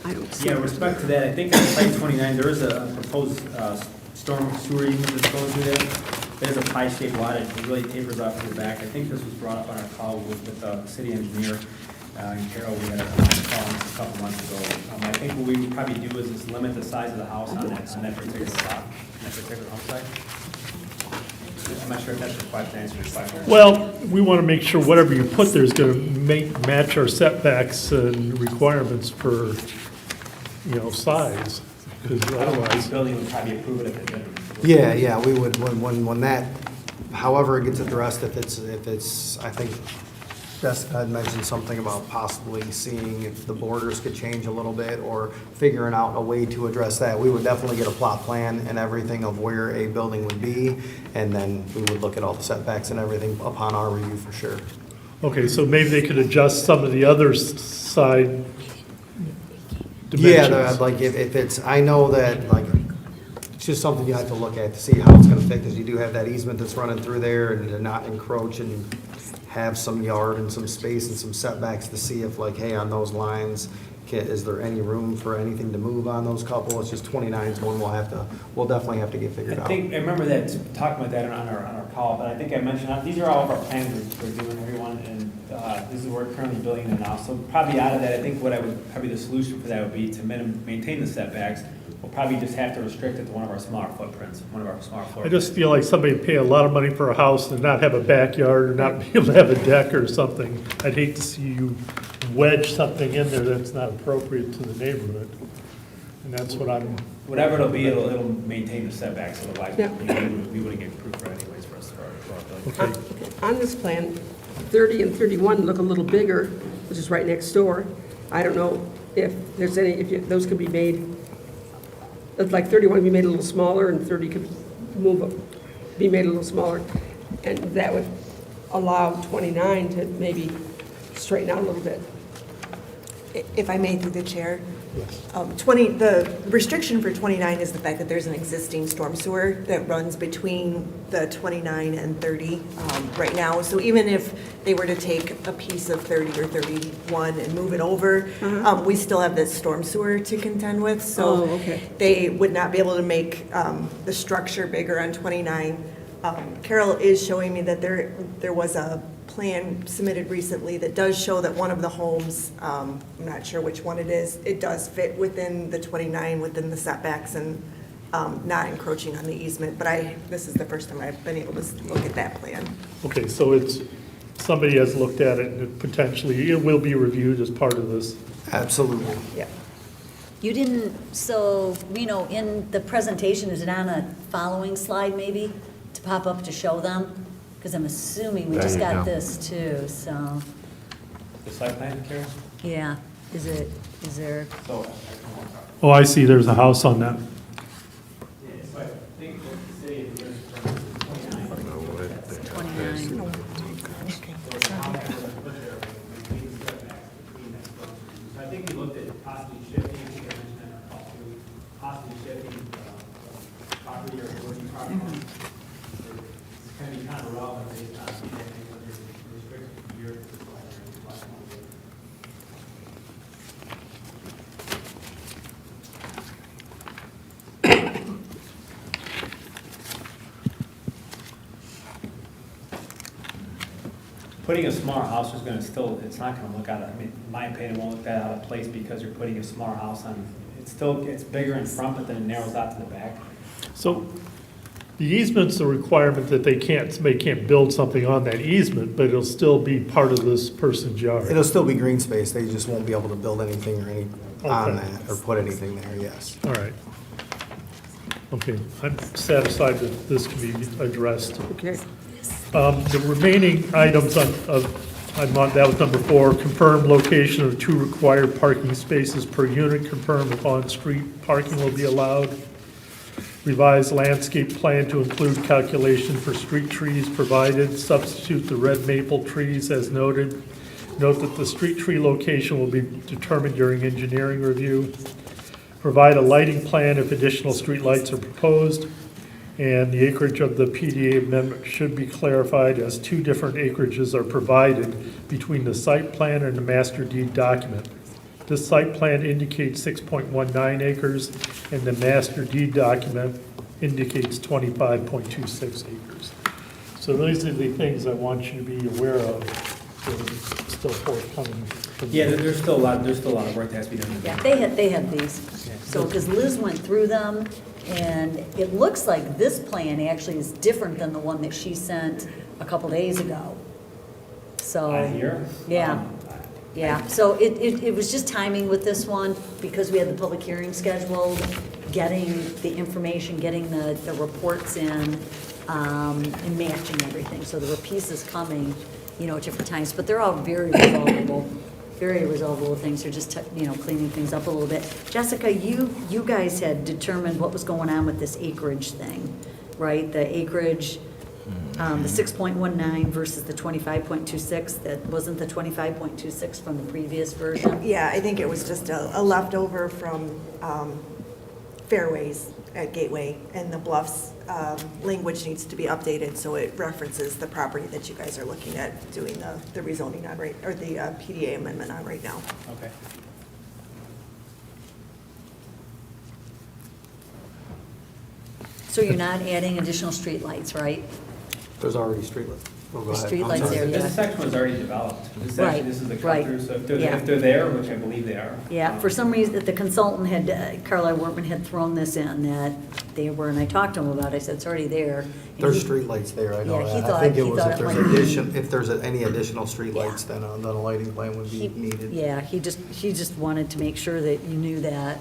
I don't see. Yeah, with respect to that, I think on site 29, there is a proposed storm sewer unit that's going through there. There's a pie-shaped lot, it really tapers off to the back. I think this was brought up on our call with the city engineer, and Carol, we had a call a couple months ago. I think what we would probably do is just limit the size of the house on that particular lot, on that particular home site. I'm not sure if that's required to answer your question. Well, we want to make sure whatever you put there is going to match our setbacks and requirements for, size, because otherwise. The building would probably approve it if it didn't. yeah, we would, when that, however it gets addressed, if it's, I think Jessica had mentioned something about possibly seeing if the borders could change a little bit or figuring out a way to address that. We would definitely get a plot plan and everything of where a building would be, and then we would look at all the setbacks and everything upon our review for sure. Okay, so maybe they could adjust some of the other side Yeah, dimensions. like if it's, I know that, like, it's just something you have to look at to see how it's gonna fit, because you do have that easement that's running through there, and to not encroach and have some yard and some space and some setbacks to see if, like, hey, on those lines, is there any room for anything to move on those couple? It's just 29's one we'll definitely have to get figured out. I remember that, talking about that on our call, but I think I mentioned, these are all of our plans we're doing, everyone, and this is what we're currently building in now. So probably out of that, I think probably the solution for that would be to maintain the setbacks. We'll probably just have to restrict it to one of our smaller footprints, one of our smaller floor. I just feel like somebody would pay a lot of money for a house and not have a backyard or not be able to have a deck or something. I'd hate to see you wedge something in there that's not appropriate to the neighborhood. And that's what I'm, Whatever it'll be, it'll maintain the setbacks, otherwise Yeah. we wouldn't get approved for anyways for us for our building. okay. On this plan, 30 and 31 look a little bigger, which is right next door. I don't know if there's any, those could be made, it's like 31 could be made a little smaller and 30 could be made a little smaller. And that would allow 29 to maybe straighten out a little bit. If I may, through the chair. The restriction for 29 is the fact that there's an existing storm sewer that runs between the 29 and 30 right now. So even if they were to take a piece of 30 or 31 and move it over, we still have this storm sewer to contend with. So they would not be able to make the structure bigger on 29. Carol is showing me that there was a plan submitted recently that does show that one of the homes, I'm not sure which one it is, it does fit within the 29, within the setbacks and not encroaching on the easement. But this is the first time I've been able to look at that plan. Okay, so somebody has looked at it and potentially it will be reviewed as part of this. Absolutely. Yeah. You didn't, so, in the presentation, is it on a following slide maybe to pop up to show them? Because I'm assuming we just got this too, so, The site plan, Carol? yeah. Is there, So, Oh, I see, there's a house on that. yeah, so I think what the city is doing is 29? So I think we looked at possibly shifting, I think I mentioned that in our call too, possibly shifting property or working property. It's going to be kind of relevant based on whether there's restrictions here. Putting a smaller house is going to still, it's not going to look in my opinion, it won't look that out of place because you're putting a smaller house on, it's bigger in front, but then it narrows out to the back. So The easement's a requirement that they can't build something on that easement, but it'll still be part of this person's yard. It'll still be green space, they just won't be able to build anything or any on Okay. that, or put anything there, yes. All right. Okay, I'm satisfied that this can be addressed. Okay. The remaining items that was number 4, confirm location of 2 required parking spaces per unit, confirm if on-street parking will be allowed. Revised landscape plan to include calculation for street trees provided, substitute the red maple trees as noted. Note that the street tree location will be determined during engineering review. Provide a lighting plan if additional street lights are proposed. And the acreage of the PDA amendment should be clarified as 2 different acreages are provided between the site plan and the master deed document. This site plan indicates 6.19 acres, and the master deed document indicates 25.26 acres. So those are the things I want you to be aware of that are still forthcoming. Yeah, there's still a lot of work that has to be done. Yeah, they had these. So, because Liz went through them, and it looks like this plan actually is different than the one that she sent a couple days ago. So. Here? Yeah. Yeah, so it was just timing with this one, because we had the public hearing scheduled, getting the information, getting the reports in, and matching everything. So there were pieces coming, at different times, but they're all very resolvable things. They're just, cleaning things up a little bit. Jessica, you guys had determined what was going on with this acreage thing, right? The acreage, the 6.19 versus the 25.26, that wasn't the 25.26 from the previous version? Yeah, I think it was just a leftover from Fairways at Gateway, and the Bluffs language needs to be updated so it references the property that you guys are looking at doing the rezoning on right, or the PDA amendment on right now. Okay. So you're not adding additional streetlights, right? There's already streetlights. Oh, go ahead. Streetlights I'm sorry. there, yeah. This section was already developed. Right, This is the right. cut-through, so Yeah. if they're there, which I believe they are. Yeah, for some reason, the consultant had, Carlisle Workman had thrown this in, that they were, and I talked to him about it, I said, it's already there. And There's he- streetlights there, I know Yeah, he that. thought- I think it he was thought if it there's might be- if there's any additional Yeah. streetlights, then a lighting plan would be needed. Yeah, he just wanted to make sure that you knew that,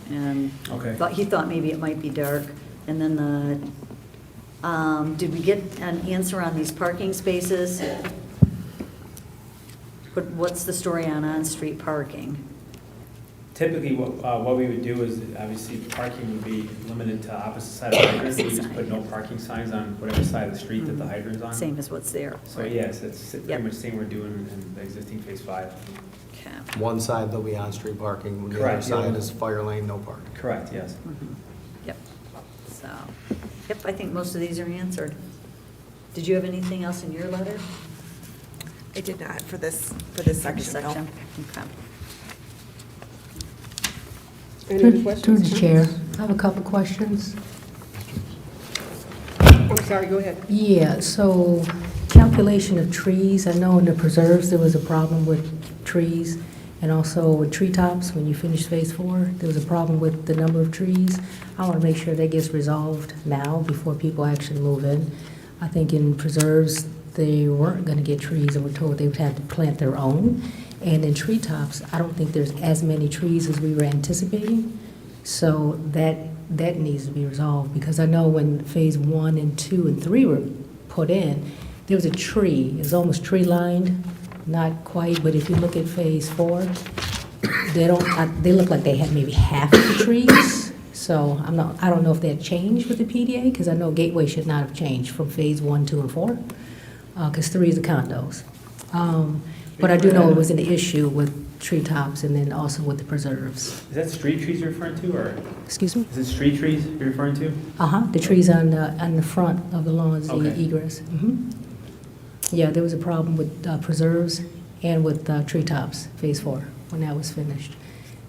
and Okay. he thought maybe it might be dark. And then did we get an answer on these parking spaces? What's the story on on-street parking? Typically, what we would do is, obviously, parking would be limited to opposite side of the hydrant. We just put no parking signs on whatever side of the street that the hydrant's on. Same as what's there. So, yes, it's Yep. pretty much the same we're doing in the existing Phase 5. Okay. One side there'll be on-street parking, the other Correct, yeah. side is fire lane, no parking. Correct, yes. Yep. So, yep, I think most of these are answered. Did you have anything else in your letter? I did not for this section, no. Okay. Any other Through questions? the chair, I have a couple questions. I'm sorry, go ahead. Yeah, so calculation of trees, I know in the preserves, there was a problem with trees, and also with treetops, when you finished Phase 4, there was a problem with the number of trees. I want to make sure that gets resolved now, before people actually move in. I think in preserves, they weren't going to get trees, and were told they would have to plant their own. And in treetops, I don't think there's as many trees as we were anticipating. So that needs to be resolved, because I know when Phase 1 and 2 and 3 were put in, there was a tree, it was almost tree lined, not quite, but if you look at Phase 4, they look like they had maybe half of the trees. So I don't know if that changed with the PDA, because I know Gateway should not have changed from Phase 1, 2, and 4, because 3 is the condos. But I do know it was an issue with treetops and then also with the preserves. Is that street trees you're referring to, or Excuse me? is it street trees you're referring to? The trees on the front of the lawns, the Okay. egress. Yeah, there was a problem with preserves and with treetops, Phase 4, when that was finished.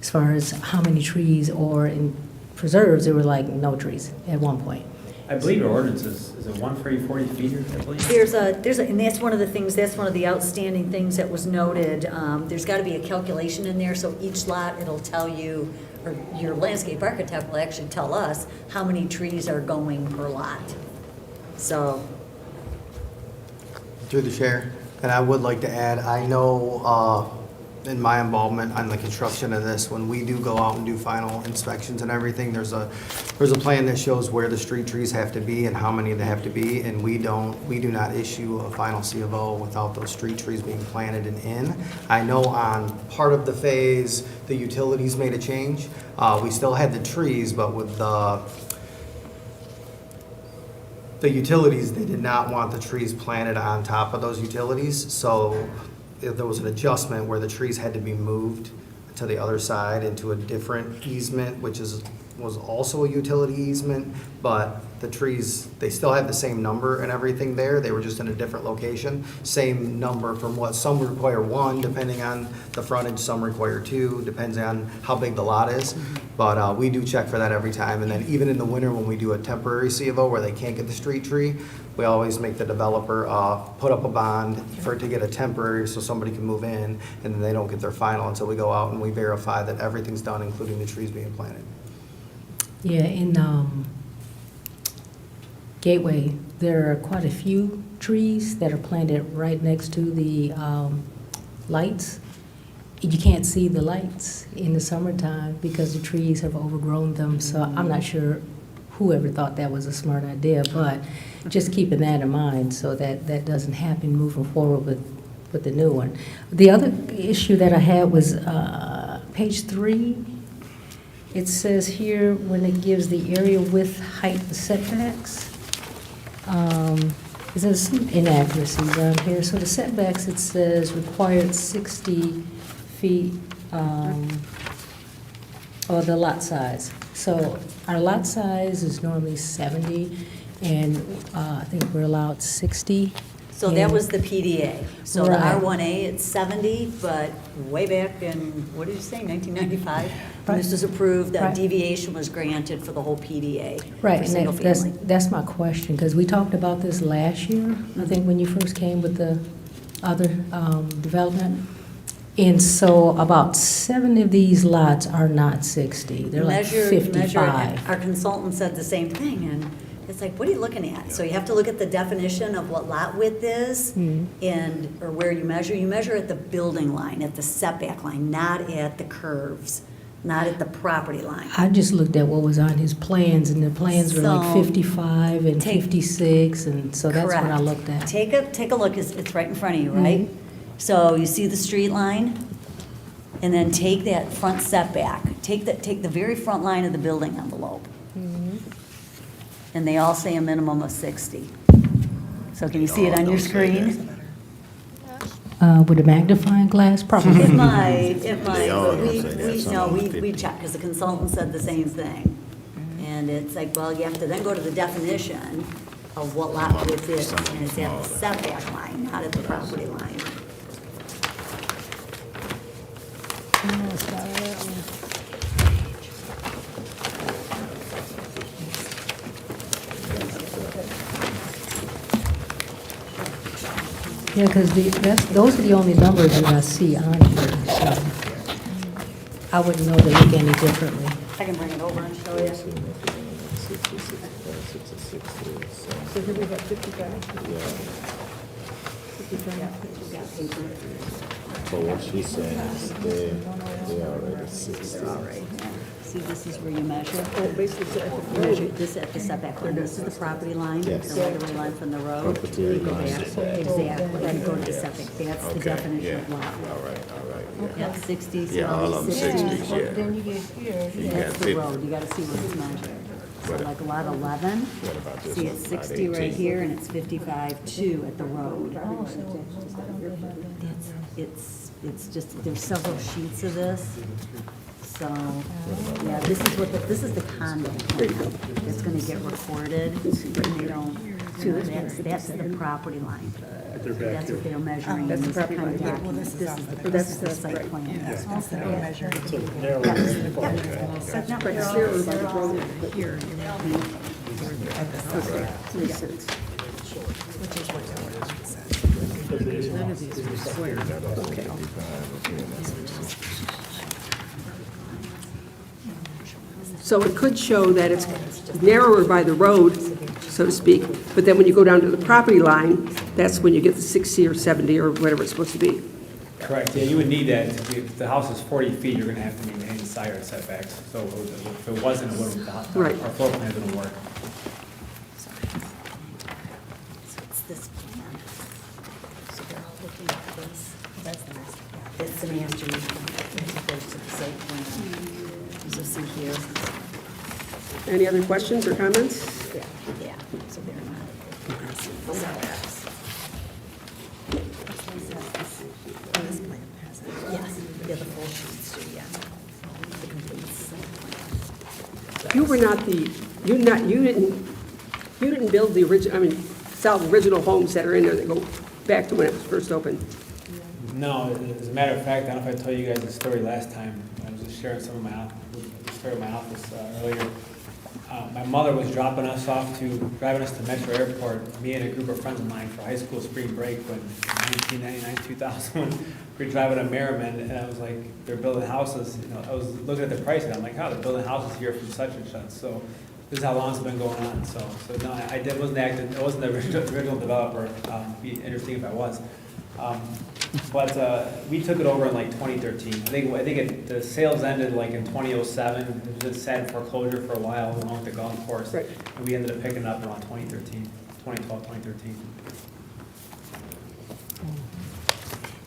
As far as how many trees, or in preserves, there were like no trees at one point. I believe your ordinance is it 1 for every 40 feet, I believe? And that's one of the things, that's one of the outstanding things that was noted. There's got to be a calculation in there, so each lot, it'll tell you, or your landscape architect will actually tell us how many trees are going per lot. So, Through the chair, and I would like to add, I know in my involvement on the construction of this, when we do go out and do final inspections and everything, there's a plan that shows where the street trees have to be and how many they have to be, and we do not issue a final C of O without those street trees being planted and in. I know on part of the phase, the utilities made a change. We still had the trees, but with the utilities, they did not want the trees planted on top of those utilities, so there was an adjustment where the trees had to be moved to the other side into a different easement, which was also a utility easement, but the trees, they still have the same number and everything there, they were just in a different location. Same number from what, some require 1, depending on the frontage, some require 2, depends on how big the lot is. But we do check for that every time, and then even in the winter when we do a temporary C of O where they can't get the street tree, we always make the developer put up a bond for it to get a temporary so somebody can move in, and then they don't get their final until we go out and we verify that everything's done, including the trees being planted. Yeah, in Gateway, there are quite a few trees that are planted right next to the lights. You can't see the lights in the summertime because the trees have overgrown them, so I'm not sure whoever thought that was a smart idea, but just keeping that in mind so that that doesn't happen moving forward with the new one. The other issue that I had was page 3. It says here, when it gives the area width, height, and setbacks, there's some inaccuracies on here. So the setbacks, it says required 60 feet, or the lot size. So our lot size is normally 70, and I think we're allowed 60. so that was the PDA. So the Right. R1A, it's 70, but way back in, what did you say, 1995? When this was approved, that Right. deviation was granted for the whole PDA. Right, For and single that's family. that's my question, because we talked about this last year, I think, when you first came with the other development. And so about 7 of these lots are not 60, they're like Measure- 55. Our consultant said the same thing, and it's like, what are you looking at? So you have to look at the definition of what lot width is, and, or where you measure. You measure at the building line, at the setback line, not at the curves, not at the property line. I just looked at what was on his plans, and the plans were like So, 55 and 56, and so that's what I Correct. looked at. Take a look, it's right in front of you, right? So you see the street line? And then take that front setback, take the very front line of the building envelope. And they all say a minimum of 60. So can you see it on your screen? With a magnifying glass, probably. It might, all but don't say that. Some we are 50. checked, because the consultant said the same thing. And it's like, well, you have to then go to the definition of what lot width is, and it's at the setback line, not at the property line. Yeah, because those are the only numbers that I see on here, so I wouldn't know to look any differently. I can bring it over and show you. So here we have 55. But what she's saying is they already 60. See, this is where you measure. Oh, basically, You measure this at the setback line. This is the property line, the Yes. right-of-way line from the road. Property You go line. back, exactly, you go to the setback. That's the Okay, definition yeah. of lot. All right, Yeah, 60, Yeah, all of them 60s, yeah. Then you get here. You got That's the 50. road, you gotta see what it's measured. So What- like lot 11, What about this see one? it's Lot 60 right 18. here, and it's 55.2 at the road. It's just, there's several sheets of this. So, yeah, this is the condo plan. It's gonna get recorded, and they don't, that's the property line. That's what they're measuring in these kind of documents. This is the site plan. So it could show that it's narrower by the road, so to speak. But then when you go down to the property line, that's when you get the 60 or 70 or whatever it's supposed to be. Correct, yeah, you would need that. If the house is 40 feet, you're gonna have to maintain the side yard setbacks. So if it wasn't, it wouldn't, Right. our floor plan wouldn't work. So it's this plan. So they're all looking at this. That's the next. It's the master plan. It goes to the site plan. So see here. Any other questions or comments? Yeah, yeah. So they're not. This plan has it. Yes, yeah, the full sheets too, yeah. The complete site plan. You were not the, you didn't build the original, I mean, sell the original homes that are in there that go back to when it was first opened. No, as a matter of fact, I don't know if I told you guys the story last time. I was just sharing some of the story of my office earlier. My mother was driving us to Metro Airport, me and a group of friends of mine for high school spring break when 1999, 2000, we were driving to Merriman, and I was like, they're building houses, you know, I was looking at the price, and I'm like, oh, they're building houses here from such and such, so this is how long it's been going on, so no, I wasn't the original developer, it'd be interesting if I was. But we took it over in like 2013. I think the sales ended like in 2007. It was just sat in foreclosure for a while along with the golf course. Right. And we ended up picking it up around 2013, 2012, 2013.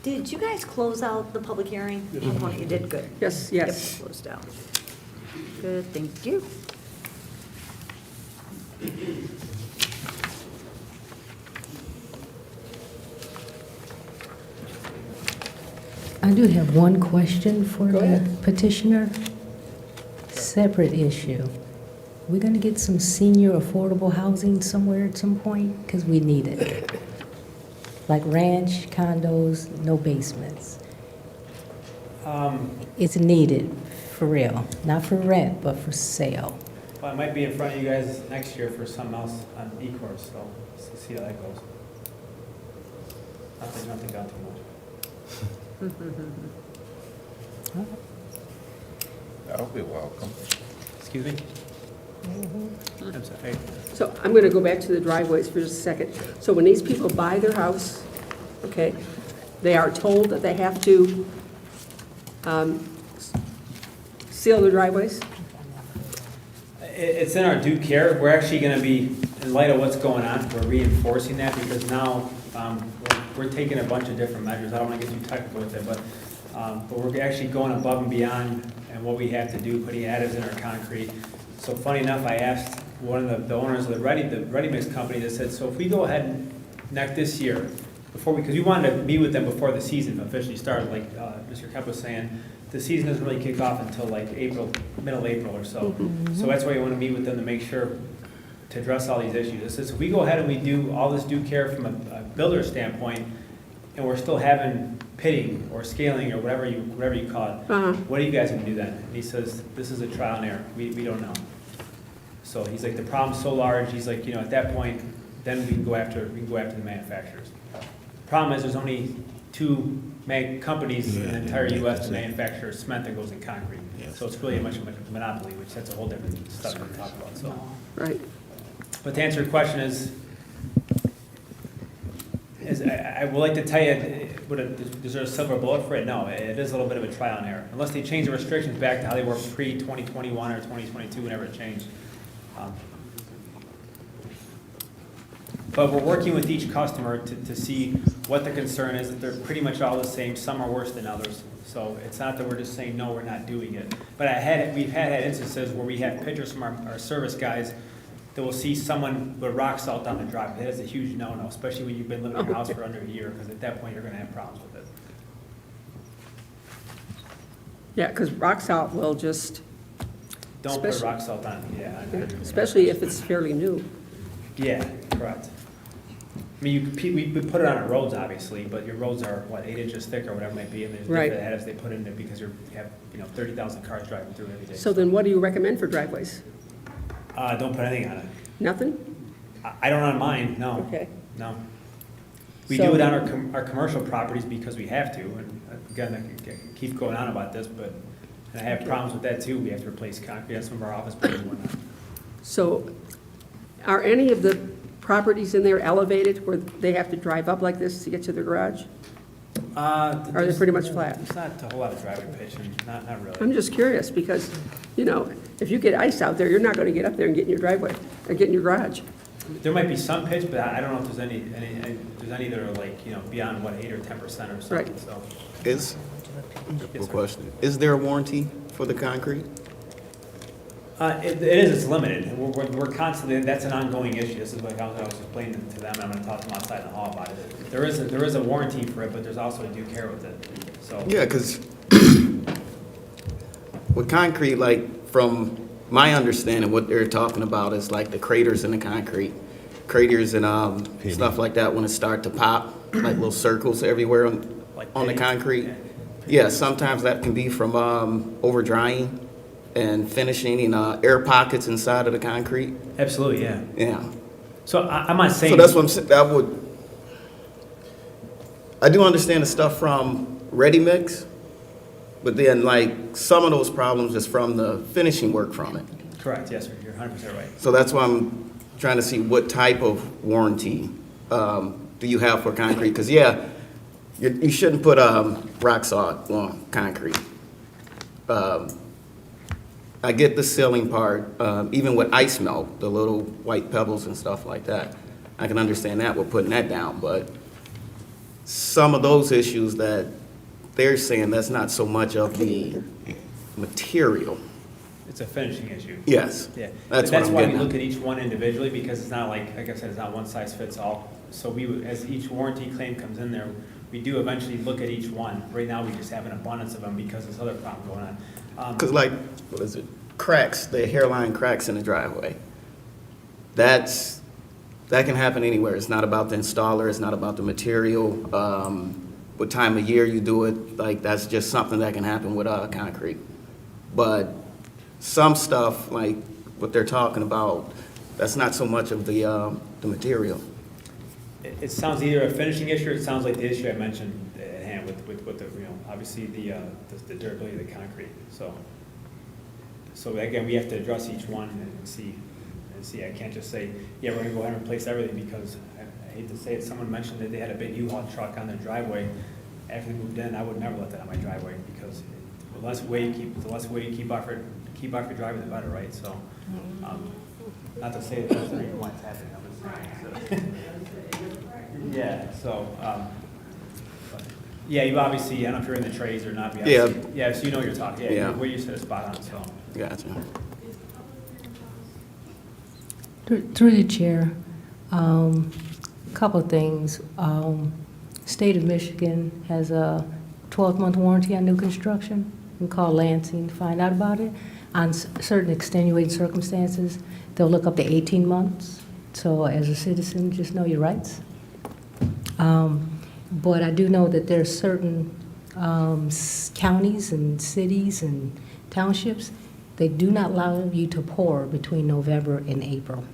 Did you guys close out the public hearing? You did, good. Yes, yes. Yep, closed out. Good, thank you. I do have one question for Go the ahead. petitioner. Separate issue. We're gonna get some senior affordable housing somewhere at some point? Because we need it. Like ranch, condos, no basements. It's needed, for real. Not for rent, but for sale. Well, I might be in front of you guys next year for something else on E-course, so let's see how that goes. Not think out too much. That'll be welcome. Excuse me? I'm sorry. So I'm going to go back to the driveways for just a second. So when these people buy their house, okay, they are told that they have to seal their driveways? It's in our due care. We're actually going to be, in light of what's going on, we're reinforcing that because now we're taking a bunch of different measures. I don't want to get too technical with it, but we're actually going above and beyond and what we have to do, putting additives in our concrete. So funny enough, I asked one of the owners of the ready mix company that said, so if we go ahead and this year, because we wanted to meet with them before the season officially started, like Mr. Kemp was saying, the season doesn't really kick off until like April, middle April or so. So that's why we want to meet with them to make sure to address all these issues. It says, if we go ahead and we do all this due care from a builder standpoint, and we're still having pitting or scaling or whatever you call it, what are you guys going to do then? And he says, this is a trial and error. We don't know. So he's like, the problem's so large. He's like, at that point, then we can go after the manufacturers. The problem is there's only two companies in the entire U.S. that manufacture cement that goes in concrete. So it's really a much monopoly, which that's a whole different stuff to talk about. So, Right. but to answer your question is I would like to tell you, is there a silver bullet for it? No, it is a little bit of a trial and error. Unless they change the restrictions back to how they were pre-2021 or 2022, whenever it changed. But we're working with each customer to see what the concern is, that they're pretty much all the same. Some are worse than others. So it's not that we're just saying, no, we're not doing it. But we've had instances where we have pictures from our service guys that will see someone with rock salt on the driveway. That is a huge no-no, especially when you've been living in your house for under a year, because at that point, you're going to have problems with it. Yeah, because rock salt will just, Don't put rock salt on it, yeah. especially if it's fairly new. Yeah, correct. I mean, we put it on our roads, obviously, but your roads are, 8 inches thick or whatever it might be, and there's Right. different additives they put in there because you have 30,000 cars driving through every day. So then what do you recommend for driveways? Don't put anything on it. Nothing? I don't on mine, no. Okay. No. We So- do it on our commercial properties because we have to, and again, I can keep going on about this, but and I have problems with that too. We have to replace concrete on some of our office buildings and whatnot. So Are any of the properties in there elevated where they have to drive up like this to get to the garage? Are they pretty much flat? It's not a whole lot of driving pitch, and not really. I'm just curious because, you know, if you get ice out there, you're not going to get up there and get in your driveway or get in your garage. There might be some pitch, but I don't know if there's any that are like, you know, beyond what, 8 or 10% or something, Right. so. Is, Yes, sir. question, is there a warranty for the concrete? It is, it's limited, and we're constantly, that's an ongoing issue. This is what I was explaining to them, and I'm gonna talk to them outside the hall about it. There is a warranty for it, but there's also a due care with it, so. Yeah, because with concrete, like, from my understanding, what they're talking about is like the craters in the concrete. Craters and stuff like that when it start to pop, like little circles everywhere on the concrete. Yeah, sometimes that can be from over drying and finishing in air pockets inside of the concrete. Absolutely, yeah. Yeah. So I'm not saying. So that's what I'm saying. I do understand the stuff from ready mix, but then like some of those problems is from the finishing work from it. Correct, yes, sir, you're 100% right. So that's why I'm trying to see what type of warranty do you have for concrete? Because yeah, you shouldn't put rock salt on concrete. I get the sealing part, even with ice melt, the little white pebbles and stuff like that. I can understand that, we're putting that down, but some of those issues that they're saying, that's not so much of the material. It's a finishing issue. Yes. Yeah. That's what I'm why we getting at. look at each one individually, because it's not like I said, it's not one size fits all. So we, as each warranty claim comes in there, we do eventually look at each one. Right now, we just have an abundance of them because there's other problem going on. Because like, what is it? Cracks, the hairline cracks in the driveway. That can happen anywhere. It's not about the installer, it's not about the material. What time of year you do it, like that's just something that can happen with concrete. But some stuff, like what they're talking about, that's not so much of the material. It sounds either a finishing issue, or it sounds like the issue I mentioned at hand with the, you know, obviously the durability of the concrete, so. So again, we have to address each one and see, I can't just say, yeah, we're gonna go ahead and replace everything, because I hate to say it, someone mentioned that they had a big U-Haul truck on their driveway. After they moved in, I would never let that on my driveway, because the less weight you keep off your driveway, the better, right? So, not to say that that's the reason why it's happening, I'm just saying, so. Yeah, so, yeah, you obviously, I don't know if you're in the trades or not. But Yeah. Yeah, so you know what you're talking, yeah, Yeah. where you said a spot on, so. Gotcha. Through the chair, couple of things. State of Michigan has a 12-month warranty on new construction. You can call Lansing to find out about it. On certain extenuating circumstances, they'll look up to 18 months. So as a citizen, just know your rights. But I do know that there are certain counties and cities and townships, they do not allow you to pour between November and April.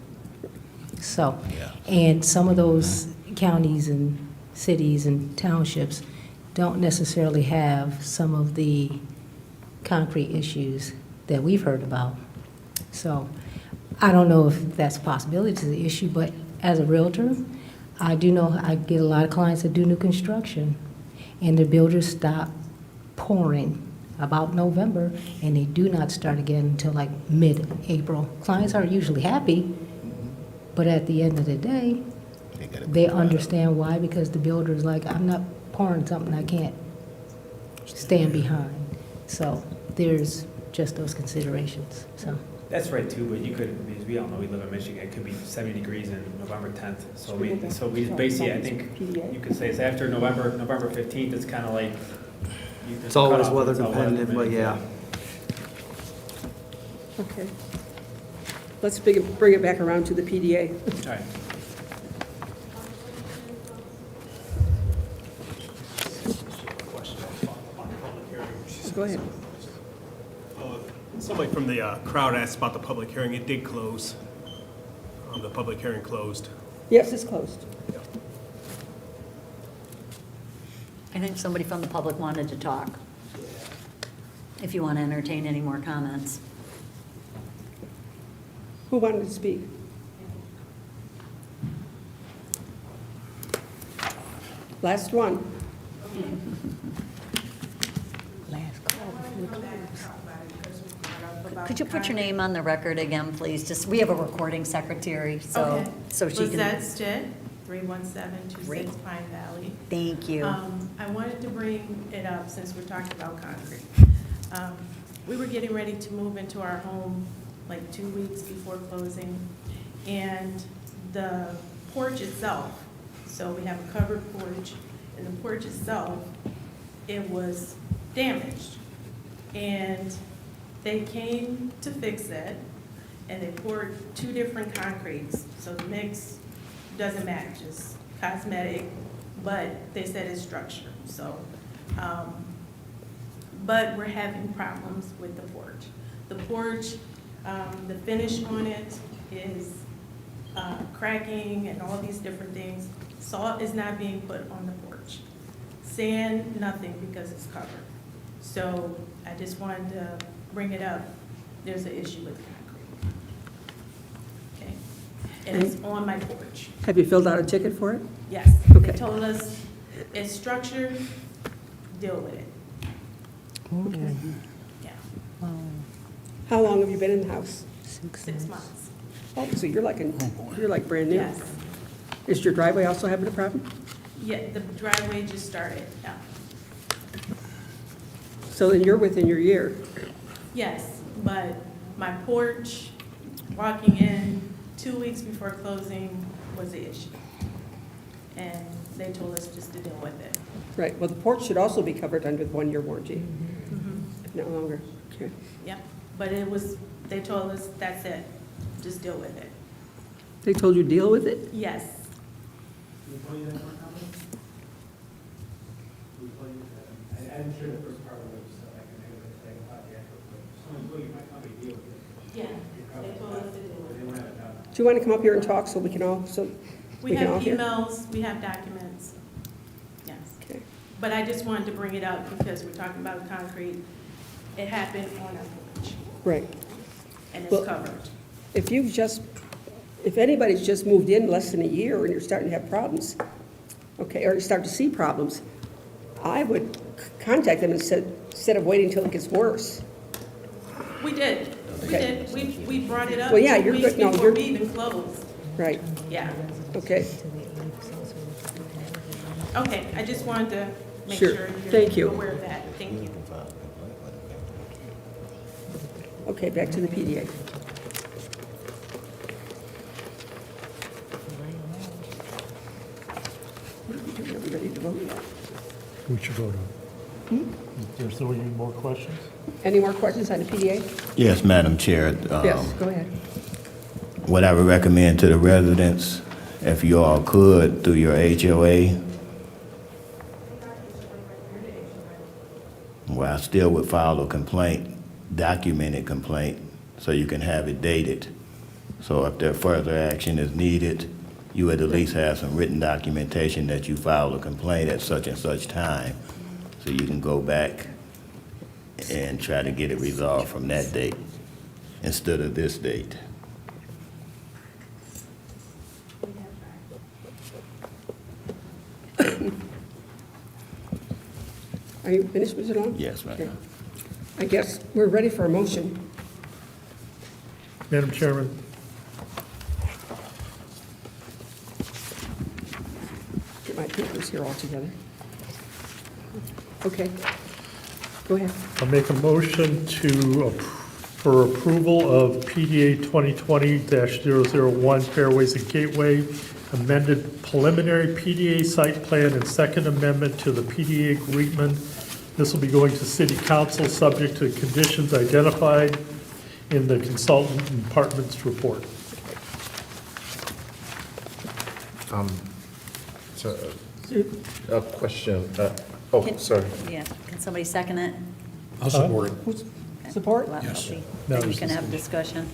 So, and some of those counties and cities and townships don't necessarily have some of the concrete issues that we've heard about. So I don't know if that's a possibility, it's an issue, but as a realtor, I do know I get a lot of clients that do new construction, and the builders stop pouring about November, and they do not start again until like mid-April. Clients are usually happy, but at the end of the day, they understand why, because the builder's like, I'm not pouring something I can't stand behind. So there's just those considerations, so. That's right too, but you could, because we all know we live in Michigan, it could be 70 degrees in November 10th. So we just basically, I think you could say it's after November 15th, it's kind of like. It's always weather dependent, but yeah. Okay. Let's bring it back around to the PDA. All right. Go ahead. Somebody from the crowd asked about the public hearing. It did close. The public hearing closed. Yes, it's closed. I think somebody from the public wanted to talk. If you want to entertain any more comments. Who wanted to speak? Last one. Last call. Could you put your name on the record again, please? Just, we have a recording secretary, so, Okay. so she can. Lizette Stitt, 31726 Pine Valley. Thank you. I wanted to bring it up since we're talking about concrete. We were getting ready to move into our home like 2 weeks before closing, and the porch itself, so we have a covered porch, and the porch itself, it was damaged. And they came to fix it, and they poured 2 different concretes, so the mix doesn't match, it's cosmetic, but they said it's structure, so. But we're having problems with the porch. The porch, the finish on it is cracking and all these different things. Salt is not being put on the porch. Sand, nothing, because it's covered. So I just wanted to bring it up. There's an issue with concrete. Okay? And it's on my porch. Have you filled out a ticket for it? Yes. Okay. They told us it's structured, deal with it. Okay. Yeah. How long have you been in the house? 6 months. Oh, so you're like, you're like brand new? Yes. Is your driveway also having a problem? Yeah, the driveway just started, yeah. So then you're within your year. Yes, but my porch, walking in 2 weeks before closing was the issue. And they told us just to deal with it. Right, well, the porch should also be covered under the 1-year warranty, if not longer. Okay. Yep, but it was, they told us, that's it, just deal with it. They told you deal with it? Yes. I'm sure the first part was, I can say about the actual, someone told you my company deal with it. Yeah, they told us to deal with They it. won't have it done. Do you want to come up here and talk so we can all, We can have all hear? emails, we have documents, yes. Okay. But I just wanted to bring it up because we're talking about concrete. It happened on our porch, Right. and Well- it's covered. If anybody's just moved in less than a year and you're starting to have problems, okay, or you start to see problems, I would contact them instead of waiting until it gets worse. We did, we Okay. did. We brought it up Well, yeah, 2 you're weeks good. No, before you're- we even closed. Right, Yeah. okay, Okay, I just wanted to make Sure. sure Thank you. you're aware of that. Thank you. okay, back to the PDA. Are we ready to vote? We should vote on. There's no any more questions? Any more questions on the PDA? Yes, Madam Chair. Yes, go ahead. What I would recommend to the residents, if you all could, through your HOA, well, I still would file a complaint, documented complaint, so you can have it dated. So if there further action is needed, you would at least have some written documentation that you filed a complaint at such and such time, so you can go back and try to get it resolved from that date instead of this date. Are you finished, Mr. Long? Yes, Okay. ma'am. I guess we're ready for a motion. Madam Chairman, Get my papers here all together. Okay, go ahead. I'll make a motion for approval of PDA 2020-001 Fairways and Gateway, amended preliminary PDA site plan and second amendment to the PDA agreement. This will be going to City Council, subject to conditions identified in the consultant department's report. So, a question, Can- sorry. Yeah, can somebody second it? I'll support it. Who's- Support? Well, Yes. we- No, Then you there's can have discussion.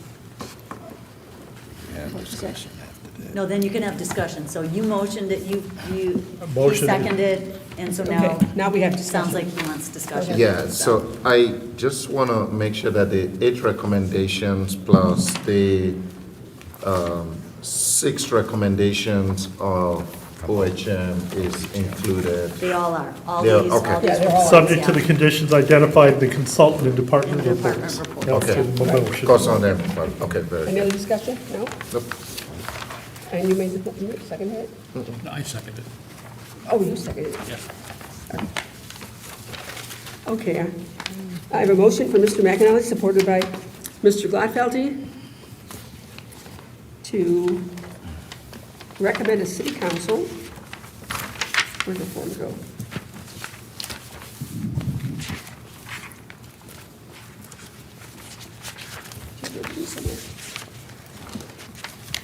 Have discussion after that. No, then you can have discussion. So you motioned it, he Motion. seconded, and so now. Okay, now we have Sounds discussion. like he wants discussion. Yeah, so I just want to make sure that the 8 recommendations plus the 6 recommendations of OHM is included. They all are, all They are, these, okay. all these Yeah, they're all- reports, Subject to yeah. the conditions identified in the consultant and department And department reports. reports, That's yeah. in the motion. Cost on them, okay, very Any good. other discussion? No? Nope. And you made the second it? No, I seconded. Oh, you seconded it. Yeah. Okay, I have a motion from Mr. McAnally, supported by Mr. Gladfeldy, to recommend a city council, where'd the form go?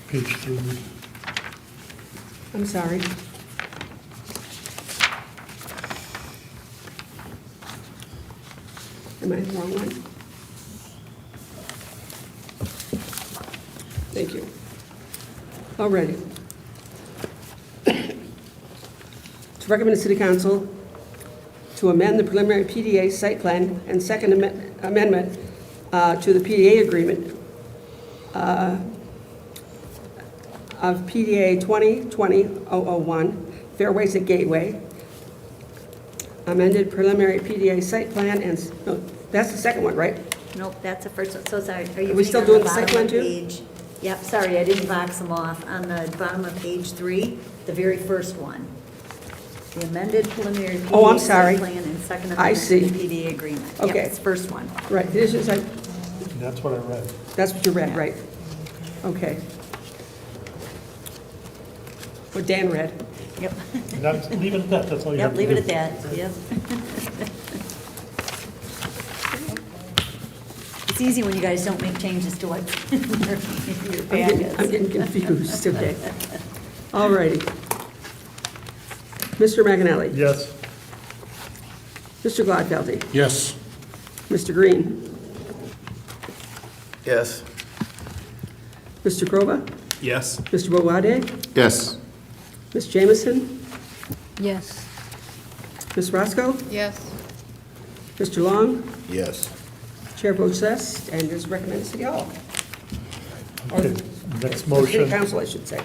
Page 3. I'm sorry. Am I in the wrong one? Thank you. All righty. To recommend the city council to amend the preliminary PDA site plan and second amendment to the PDA agreement of PDA 2020-001, Fairways at Gateway, amended preliminary PDA site plan and, no, that's the second one, right? Nope, that's the first one, so sorry. Are you Are we still reading on doing the site plan bottom of too? page? Yep, sorry, I didn't box them off. On the bottom of page 3, the very first one. The amended preliminary Oh, I'm PDA sorry. site plan and second I amendment to see. the PDA agreement. Okay. Yep, it's first one. Right, conditions, That's what I read. that's what you read, right? Okay. What Dan read. Yep. Leave it at that, that's all you have Yep, to do. leave it at that, yep. It's easy when you guys don't make changes to what's in your packets. I'm getting confused, okay. All righty. Mr. McAnally. Yes. Mr. Gladfeldy. Yes. Mr. Green. Yes. Mr. Grova. Yes. Mr. Boade. Yes. Ms. Jamison. Yes. Ms. Roscoe. Yes. Mr. Long. Yes. Chair votes yes, and is recommended City Hall. Okay, next City motion. Council, I should say.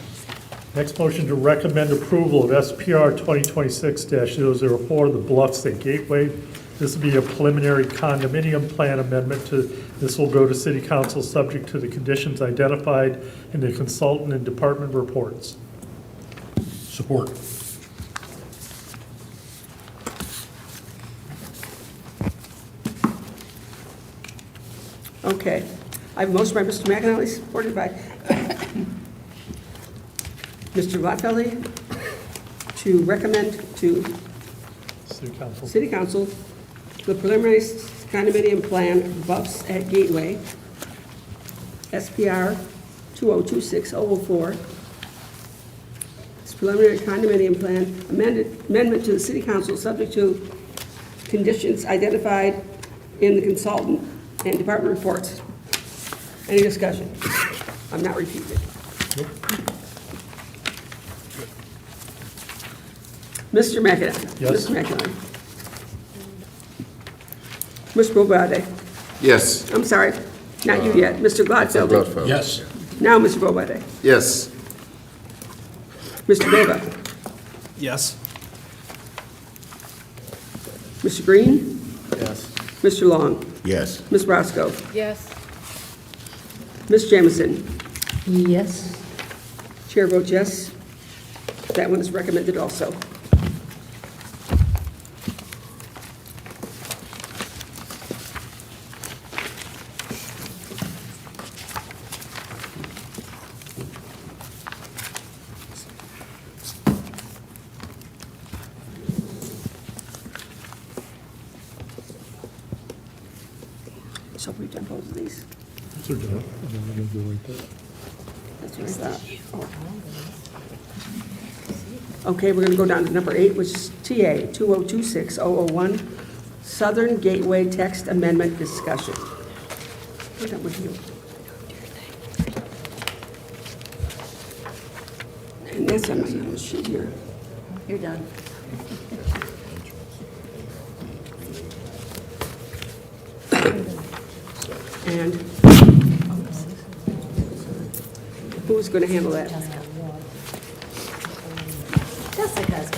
Next motion to recommend approval of SPR 2026-004, the Bluffs at Gateway. This will be a preliminary condominium plan amendment to, this will go to city council subject to the conditions identified in the consultant and department reports. Support. Okay. I have a motion by Mr. McAnally, supported by Mr. Gladfeldy, to recommend to City council. City Council the preliminary condominium plan Buffs at Gateway, SPR 2026-004. This preliminary condominium plan amendment to the City Council subject to conditions identified in the consultant and department reports. Any discussion? I'm not repeating it. Mr. McAnally. Yes. Mr. McAnally. Mr. Bobade. Yes. I'm sorry, not you yet. Mr. Gladfeldy. Gladfeldy. Yes. Now, Mr. Bobade. Yes. Mr. Bova. Yes. Mr. Green. Yes. Mr. Long. Yes. Ms. Roscoe. Yes. Ms. Jamison. Yes. Chair votes yes. That one is recommended also. So we've done both of these. So, and then we're gonna go right there. That's what I thought. Oh. Okay, we're going to go down to number 8, which is TA 2026-001, Southern Gateway Text Amendment Discussion. We're done with you. And that's on my yellow sheet here. You're done. And who's going to handle that?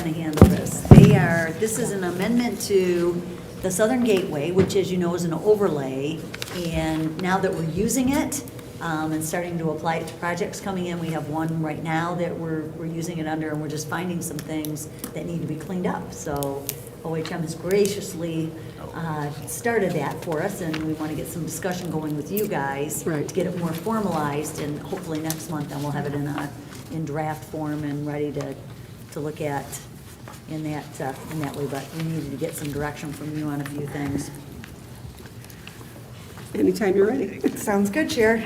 gonna handle this. This is an amendment to the Southern Gateway, which, as you know, is an overlay. And now that we're using it, and starting to apply it to projects coming in, we have one right now that we're using it under, and we're just finding some things that need to be cleaned up. So OHM has graciously started that for us, and we want to get some discussion going with you guys Right. to get it more formalized, and hopefully next month, then we'll have it in draft form and ready to look at in that way. But we needed to get some direction from you on a few things. Anytime you're ready. Sounds good, Chair.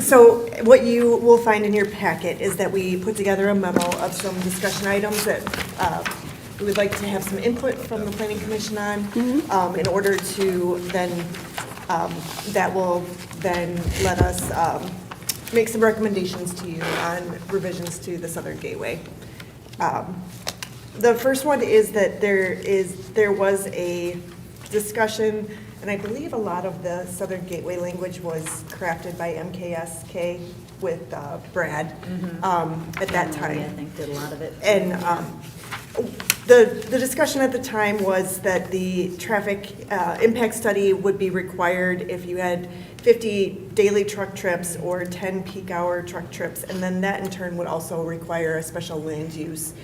So what you will find in your packet is that we put together a memo of some discussion items that we would like to have some input from the Planning Commission on, in order to then, that will then let us make some recommendations to you on revisions to the Southern Gateway. The first one is that there was a discussion, and I believe a lot of the Southern Gateway language was crafted by MKSK with Brad at that time. I think did a lot of it. And the discussion at the time was that the traffic impact study would be required if you had 50 daily truck trips or 10 peak hour truck trips, and then that in turn would also require a special land use.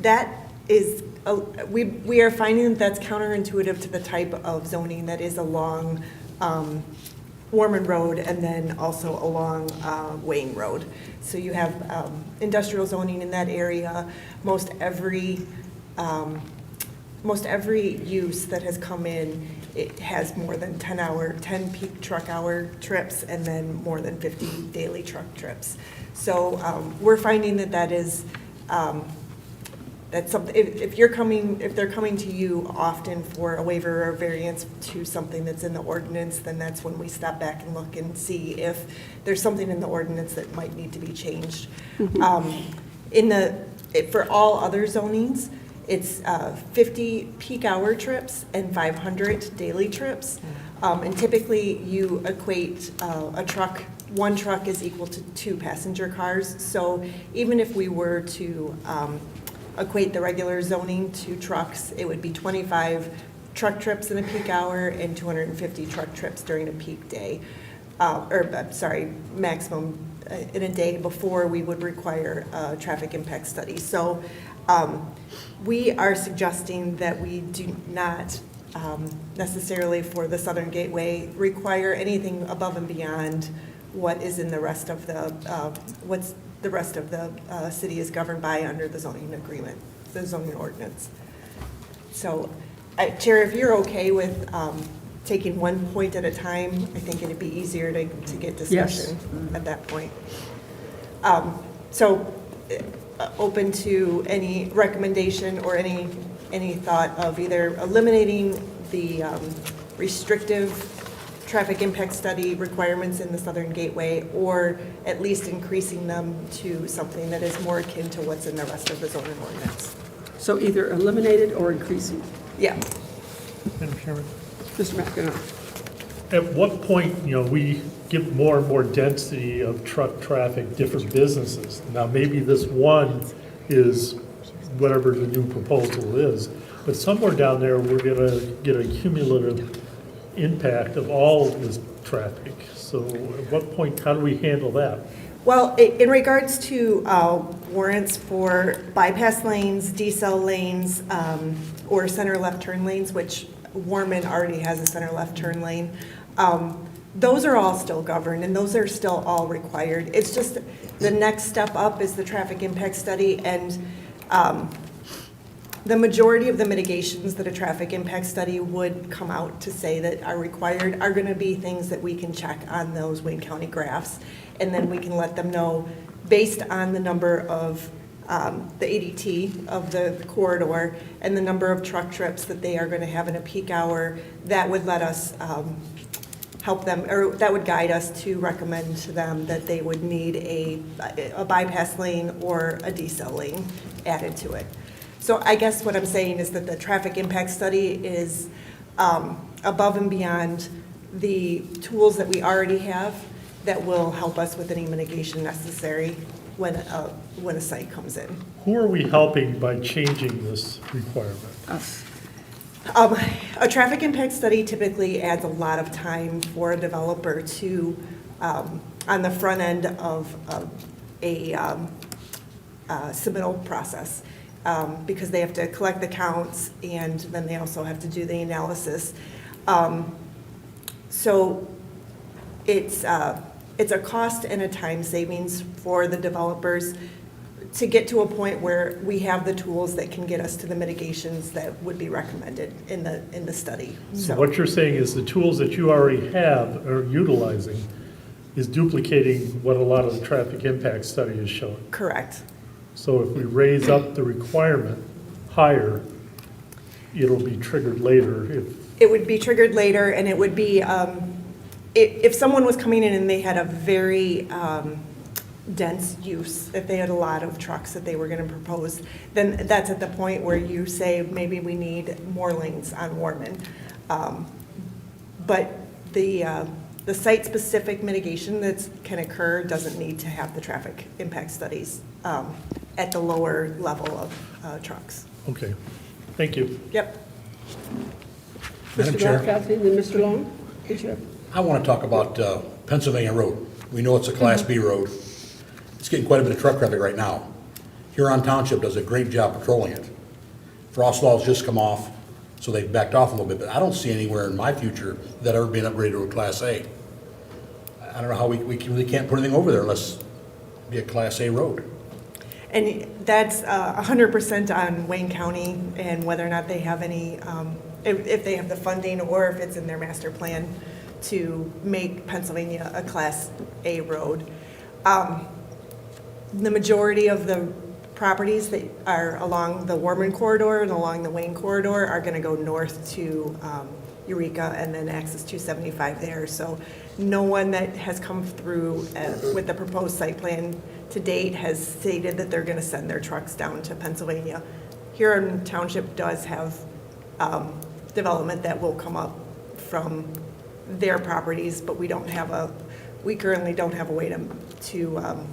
That is, we are finding that that's counterintuitive to the type of zoning that is along Warman Road and then also along Wayne Road. So you have industrial zoning in that area. Most every use that has come in, it has more than 10 peak truck hour trips and then more than 50 daily truck trips. So we're finding that is that's something, if they're coming to you often for a waiver or variance to something that's in the ordinance, then that's when we step back and look and see if there's something in the ordinance that might need to be changed. For all other zonings, it's 50 peak hour trips and 500 daily trips. And typically you equate one truck is equal to 2 passenger cars. So even if we were to equate the regular zoning to trucks, it would be 25 truck trips in a peak hour and 250 truck trips during a peak day. Maximum in a day before we would require a traffic impact study. So we are suggesting that we do not necessarily for the Southern Gateway require anything above and beyond what is in the rest of the rest of the city is governed by under the zoning agreement, the zoning ordinance. So, Chair, if you're okay with taking one point at a time, I think it'd be easier to get discussion at that point. Open to any recommendation or any thought of either eliminating the restrictive traffic impact study requirements in the Southern Gateway, or at least increasing them to something that is more akin to what's in the rest of the zoning ordinance. So either eliminated or increasing. Yeah. Madam Chairman, Mr. McEnroe. at what point, we get more and more density of truck traffic, different businesses? Now, maybe this one is whatever the new proposal is, but somewhere down there, we're gonna get a cumulative impact of all of this traffic. So at what point, how do we handle that? Well, in regards to warrants for bypass lanes, decel lanes, or center left turn lanes, which Warman already has a center left turn lane, those are all still governed and those are still all required. It's just the next step up is the traffic impact study, and the majority of the mitigations that a traffic impact study would come out to say that are required are going to be things that we can check on those Wayne County graphs, and then we can let them know based on the number of the ADT of the corridor and the number of truck trips that they are going to have in a peak hour. That would let us help them, or that would guide us to recommend to them that they would need a bypass lane or a decel lane added to it. So I guess what I'm saying is that the traffic impact study is above and beyond the tools that we already have that will help us with any mitigation necessary. when a site comes in. Who are we helping by changing this requirement? Us. A traffic impact study typically adds a lot of time for a developer to, on the front end of a submittal process, because they have to collect the counts and then they also have to do the analysis. So it's a cost and a time savings for the developers to get to a point where we have the tools that can get us to the mitigations that would be recommended in the study. So what you're saying is the tools that you already have or utilizing is duplicating what a lot of the traffic impact study is showing. Correct. So if we raise up the requirement higher, it'll be triggered later if. It would be triggered later, and it would be, if someone was coming in and they had a very dense use, if they had a lot of trucks that they were going to propose, then that's at the point where you say, maybe we need more lanes on Warman. But the site-specific mitigation that can occur doesn't need to have the traffic impact studies at the lower level of trucks. Okay, thank you. Yep. Mr. Barkowski, then Mr. Long? Good job. I want to talk about Pennsylvania Road. We know it's a Class B road. It's getting quite a bit of truck traffic right now. Huron Township does a great job patrolling it. Frost law's just come off, so they've backed off a little bit, but I don't see anywhere in my future that ever being upgraded to a Class A. I don't know how we really can't put anything over there unless it be a Class A road. And that's 100% on Wayne County and whether or not they have any, if they have the funding or if it's in their master plan to make Pennsylvania a Class A road. The majority of the properties that are along the Warman corridor and along the Wayne corridor are going to go north to Eureka and then access 275 there. So no one that has come through with the proposed site plan to date has stated that they're going to send their trucks down to Pennsylvania. Huron Township does have development that will come up from their properties, but we currently don't have a way to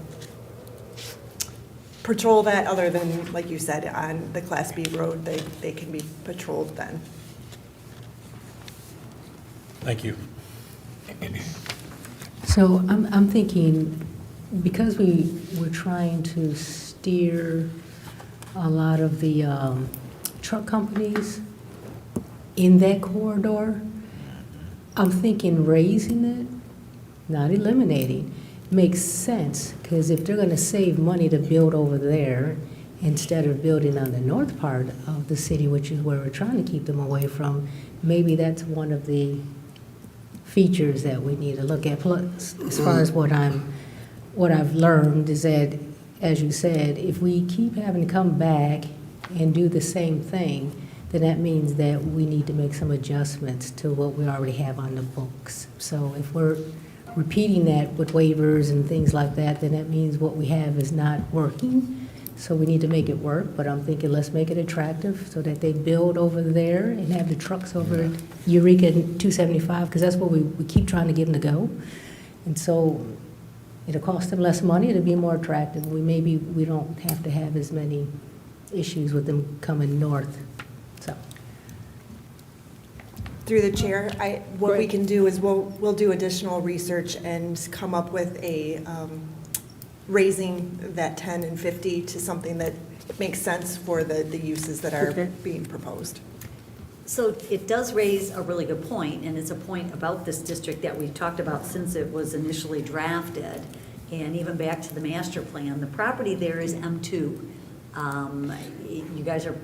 patrol that other than, like you said, on the Class B road, they can be patrolled then. Thank you. So I'm thinking, because we're trying to steer a lot of the truck companies in that corridor, I'm thinking raising it, not eliminating, makes sense, because if they're gonna save money to build over there instead of building on the north part of the city, which is where we're trying to keep them away from, maybe that's one of the features that we need to look at. Plus, as far as what I've learned is that, as you said, if we keep having to come back and do the same thing, then that means that we need to make some adjustments to what we already have on the books. So if we're repeating that with waivers and things like that, then that means what we have is not working. So we need to make it work, but I'm thinking let's make it attractive so that they build over there and have the trucks over at Eureka and 275, because that's where we keep trying to get them to go. And so it'll cost them less money, it'll be more attractive. We don't have to have as many issues with them coming north, so. Through the chair, what we can do is we'll do additional research and come up with a raising that 10 and 50 to something that makes sense for the uses that are being proposed. So it does raise a really good point, and it's a point about this district that we've talked about since it was initially drafted, and even back to the master plan. The property there is M2. You guys are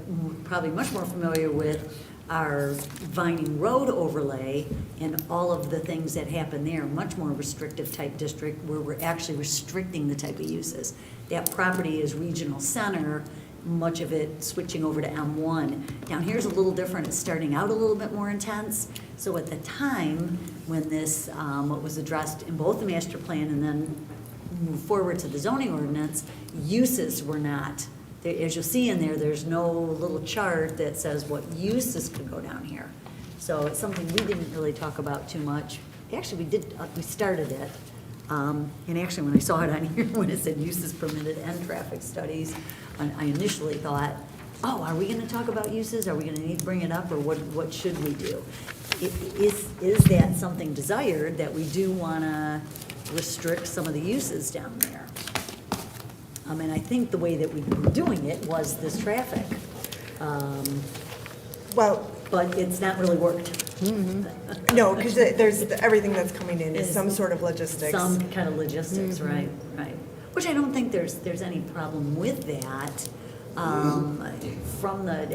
probably much more familiar with our Vining Road overlay and all of the things that happen there, much more restrictive type district where we're actually restricting the type of uses. That property is regional center, much of it switching over to M1. Down here's a little different, it's starting out a little bit more intense. So at the time when this, what was addressed in both the master plan and then moved forward to the zoning ordinance, uses were not. As you'll see in there, there's no little chart that says what uses could go down here. So it's something we didn't really talk about too much. Actually, we started it, And actually, when I saw it on here, when it said uses permitted and traffic studies, I initially thought, oh, are we gonna talk about uses? Are we gonna need to bring it up, or what should we do? Is that something desired, that we do wanna restrict some of the uses down there? And I think the way that we were doing it was this traffic. Well, but it's not really worked. no, because there's, everything that's coming in is some sort of logistics. Some kind of logistics, right, right. Which I don't think there's any problem with that. From the,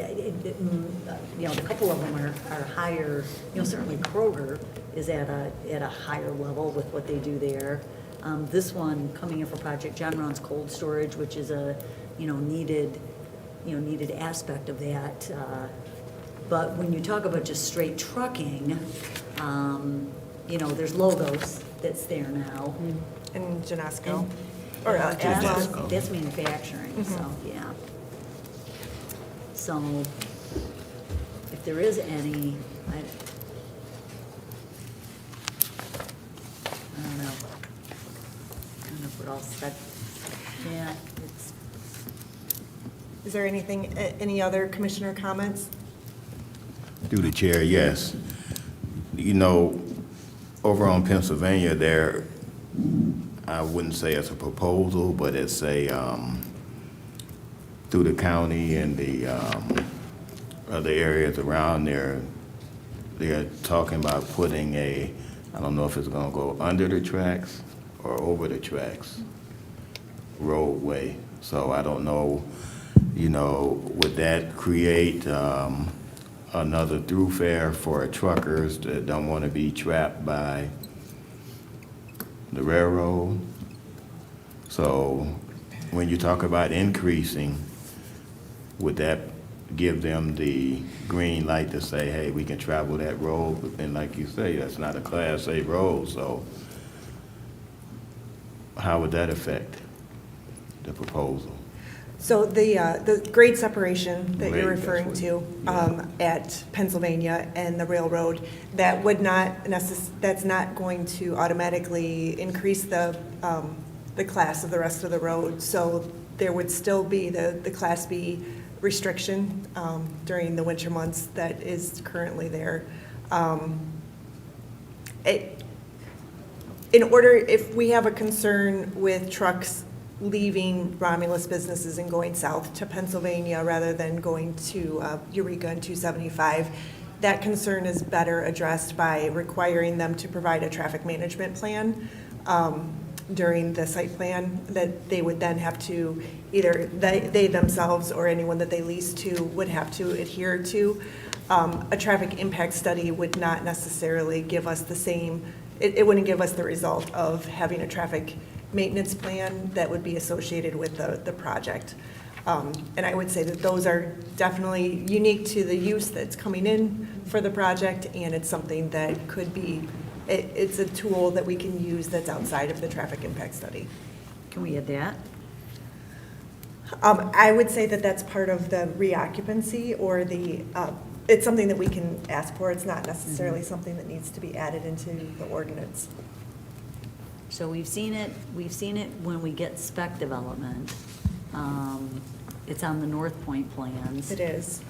the couple of them are higher, certainly Kroger is at a higher level with what they do there. This one coming in for Project John runs cold storage, which is a, needed aspect of that. But when you talk about just straight trucking, there's Logos that's there now. And Genesco. And- Or That's manufacturing, so, yeah. So, if there is any, I don't know. I don't know if we're all set. Yeah, it's, Is there anything, any other commissioner comments? Through the chair, yes. Over on Pennsylvania there, I wouldn't say it's a proposal, but it's a, through the county and the other areas around there, they're talking about putting I don't know if it's gonna go under the tracks or over the tracks roadway. So I don't know, would that create another thoroughfare for truckers that don't want to be trapped by the railroad? So when you talk about increasing, would that give them the green light to say, hey, we can travel that road? And like you say, that's not a Class A road, so how would that affect the proposal? So the grade separation that you're Grade, referring that's to at Pennsylvania and the railroad, that would not that's not going to automatically increase the class of the rest of the road. So there would still be the Class B restriction during the winter months that is currently there. If we have a concern with trucks leaving Romulus businesses and going south to Pennsylvania rather than going to Eureka and 275, that concern is better addressed by requiring them to provide a traffic management plan during the site plan that they would then have to, either they themselves or anyone that they lease to would have to adhere to. A traffic impact study would not necessarily give us the same, it wouldn't give us the result of having a traffic maintenance plan that would be associated with the project. And I would say that those are definitely unique to the use that's coming in for the project, and it's something that could be, it's a tool that we can use that's outside of the traffic impact study. can we add that? I would say that that's part of the reoccupancy or it's something that we can ask for. It's not necessarily something that needs to be added into the ordinance. So we've seen it when we get spec development. It's on the North Point plans. It is.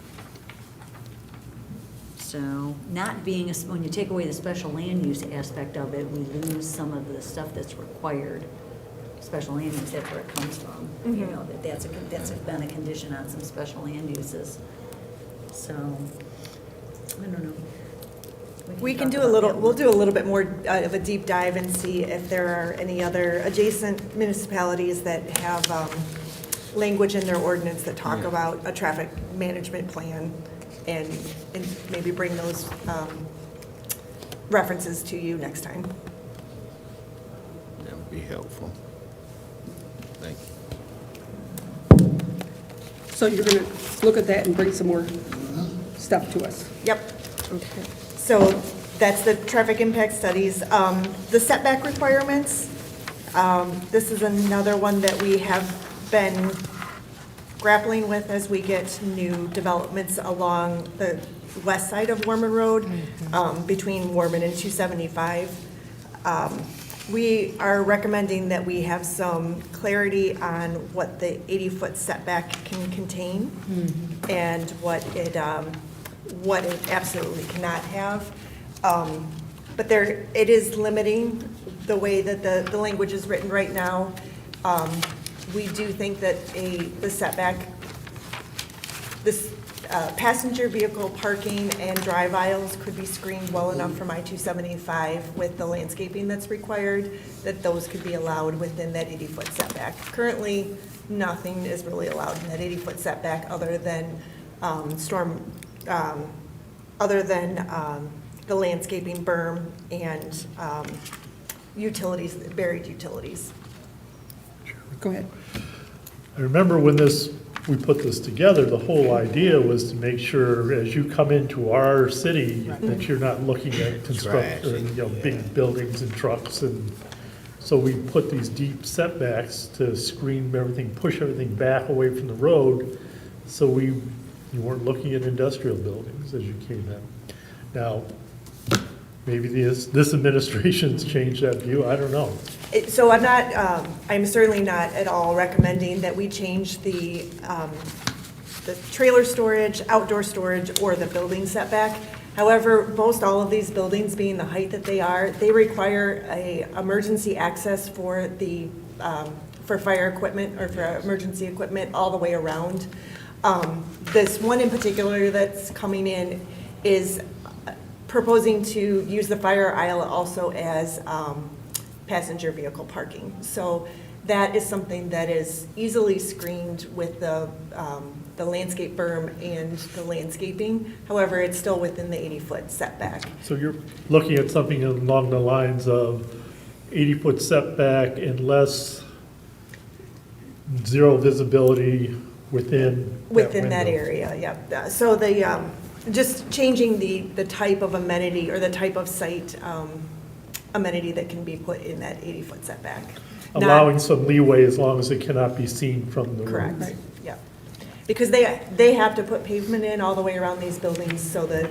So not being, when you take away the special land use aspect of it, we lose some of the stuff that's required. Special land use, that's where it comes from. You know, that's been a condition on some special land uses. So, I don't know. We can do we'll do a little bit more of a deep dive and see if there are any other adjacent municipalities that have language in their ordinance that talk about a traffic management plan and maybe bring those references to you next time. That would be helpful. Thank you. So you're going to look at that and bring some more stuff to us? Yep. Okay. So that's the traffic impact studies. The setback requirements, this is another one that we have been grappling with as we get new developments along the west side of Warman Road, between Warman and 275. We are recommending that we have some clarity on what the 80-foot setback can contain and what it absolutely cannot have. But it is limiting the way that the language is written right now. We do think that the setback, this passenger vehicle parking and drive aisles could be screened well enough from I-275 with the landscaping that's required, that those could be allowed within that 80-foot setback. Currently, nothing is really allowed in that 80-foot setback other than the landscaping berm and utilities, buried utilities. Go ahead. I remember when we put this together, the whole idea was to make sure as you come into our city, that you're not looking at construction, big buildings and trucks. And so we put these deep setbacks to screen everything, push everything back away from the road. So you weren't looking at industrial buildings as you came in. Now, maybe this administration's changed that view, I don't know. So I'm certainly not at all recommending that we change the trailer storage, outdoor storage, or the building setback. However, most all of these buildings, being the height that they are, they require a emergency access for fire equipment or for emergency equipment all the way around. This one in particular that's coming in is proposing to use the fire aisle also as passenger vehicle parking. So that is something that is easily screened with the landscape berm and the landscaping. However, it's still within the 80-foot setback. So you're looking at something along the lines of 80-foot setback unless zero visibility within that area, yep. So just changing the type of amenity or the type of site amenity that can be put in that 80-foot setback. Allowing some leeway as long as it cannot be seen from the road. Correct, yeah. Because they have to put pavement in all the way around these buildings so that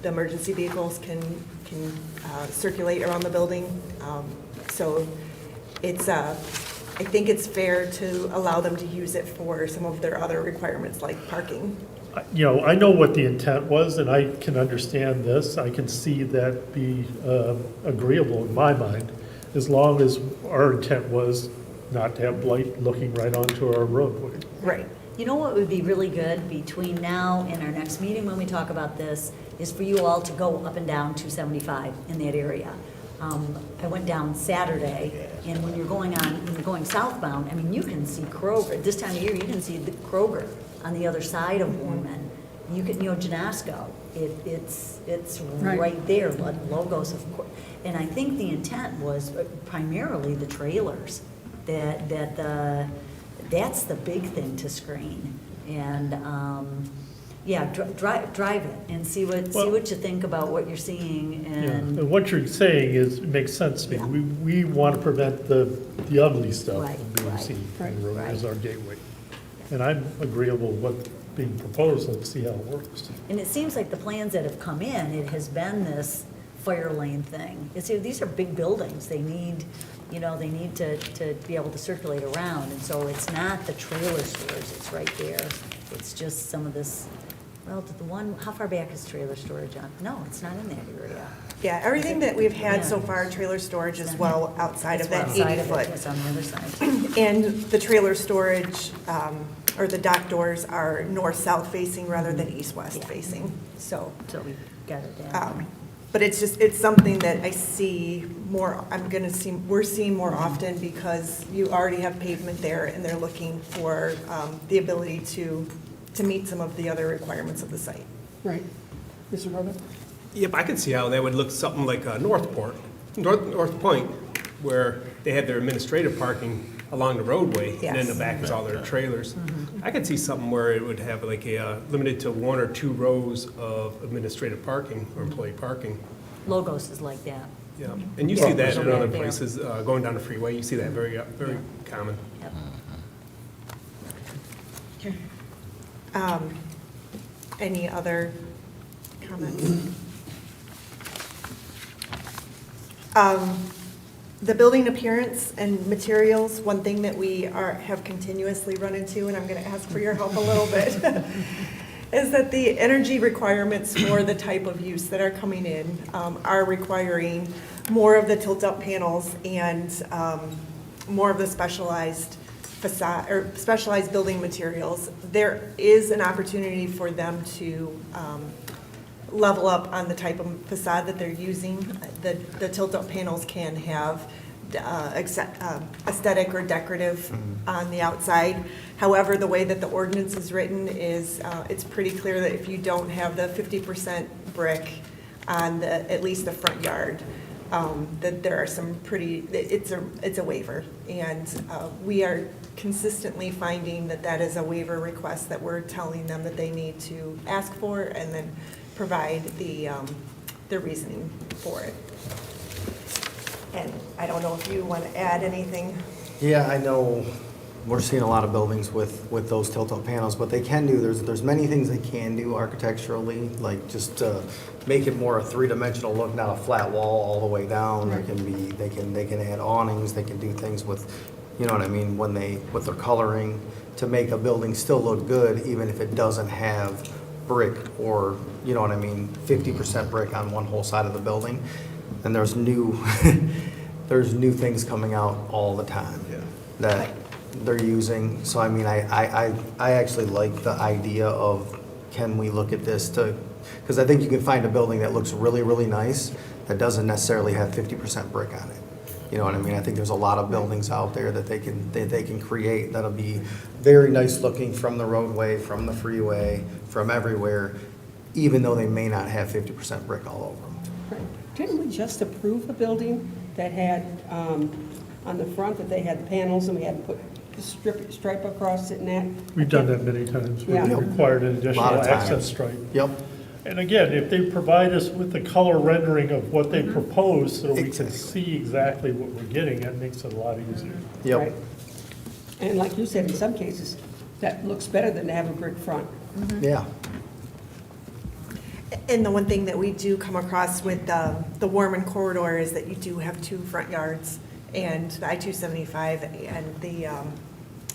the emergency vehicles can circulate around the building. So it's, I think it's fair to allow them to use it for some of their other requirements like parking. I know what the intent was, and I can understand this. I can see that be agreeable in my mind, as long as our intent was not to have blight looking right onto our roadway. Right. You know what would be really good between now and our next meeting when we talk about this is for you all to go up and down 275 in that area. I went down Saturday, and when you're going southbound, I mean, you can see Kroger. This time of year, you can see the Kroger on the other side of Warman. You can, Janasco, it's right there, logos of course. And I think the intent was primarily the trailers, that's the big thing to screen. And drive it and see what you think about what you're seeing. And what you're saying makes sense to me. We want to prevent the ugly stuff from being seen on the road as our gateway. And I'm agreeable with what's being proposed. Let's see how it works. And it seems like the plans that have come in, it has been this fire lane thing. These are big buildings. They need, to be able to circulate around. And so it's not the trailer storage that's right there. It's just some of this, how far back is trailer storage on? No, it's not in that area. Yeah, everything that we've had so far, trailer storage is well outside of that 80-foot. It's on the other side. And the trailer storage, or the dock doors are north-south facing rather than east-west facing, so. So we got it down. But it's something that I see more, we're seeing more often because you already have pavement there and they're looking for the ability to meet some of the other requirements of the site. Right. Mr. Robert? Yep, I could see how that would look something like North Point, where they have their administrative parking along the roadway, and in the back is all their trailers. I could see something where it would have like a limited to 1 or 2 rows of administrative parking or employee parking. Logos is like that. Yeah, and you see that in other places, going down the freeway, you see that very common. Yep. Any other comments? The building appearance and materials, one thing that we have continuously run into, and I'm going to ask for your help a little bit, is that the energy requirements for the type of use that are coming in are requiring more of the tilt-up panels and more of the specialized facade or specialized building materials. There is an opportunity for them to level up on the type of facade that they're using. The tilt-up panels can have aesthetic or decorative on the outside. However, the way that the ordinance is written is, it's pretty clear that if you don't have the 50% brick on at least the front yard, that there are some pretty, it's a waiver. And we are consistently finding that is a waiver request that we're telling them that they need to ask for and then provide the reasoning for it. And I don't know if you want to add anything. Yeah, I know we're seeing a lot of buildings with those tilt-up panels, but they can do, there's many things they can do architecturally, like just make it more a three-dimensional look, not a flat wall all the way down. There can be, they can add awnings, they can do things with, you know what I mean, with their coloring to make a building still look good, even if it doesn't have brick or, you know what I mean, 50% brick on one whole side of the building. And there's new, there's new things coming out all the time that they're using. So I mean, I actually like the idea of, can we look at this because I think you can find a building that looks really, really nice that doesn't necessarily have 50% brick on it. You know what I mean? I think there's a lot of buildings out there that they can create that'll be very nice looking from the roadway, from the freeway, from everywhere, even though they may not have 50% brick all over them. Didn't we just approve a building that had, on the front, that they had the panels and we had to put the stripe across it and that? We've done that many times. We've Yeah. required an additional Lot of times. accent stripe. Yep. And again, if they provide us with the color rendering of what they propose so we can see exactly what we're getting, that makes it a lot easier. Yep. Right. And like you said, in some cases, that looks better than to have a brick front. Yeah. And the one thing that we do come across with the Warman corridor is that you do have two front yards, and the I-275 and the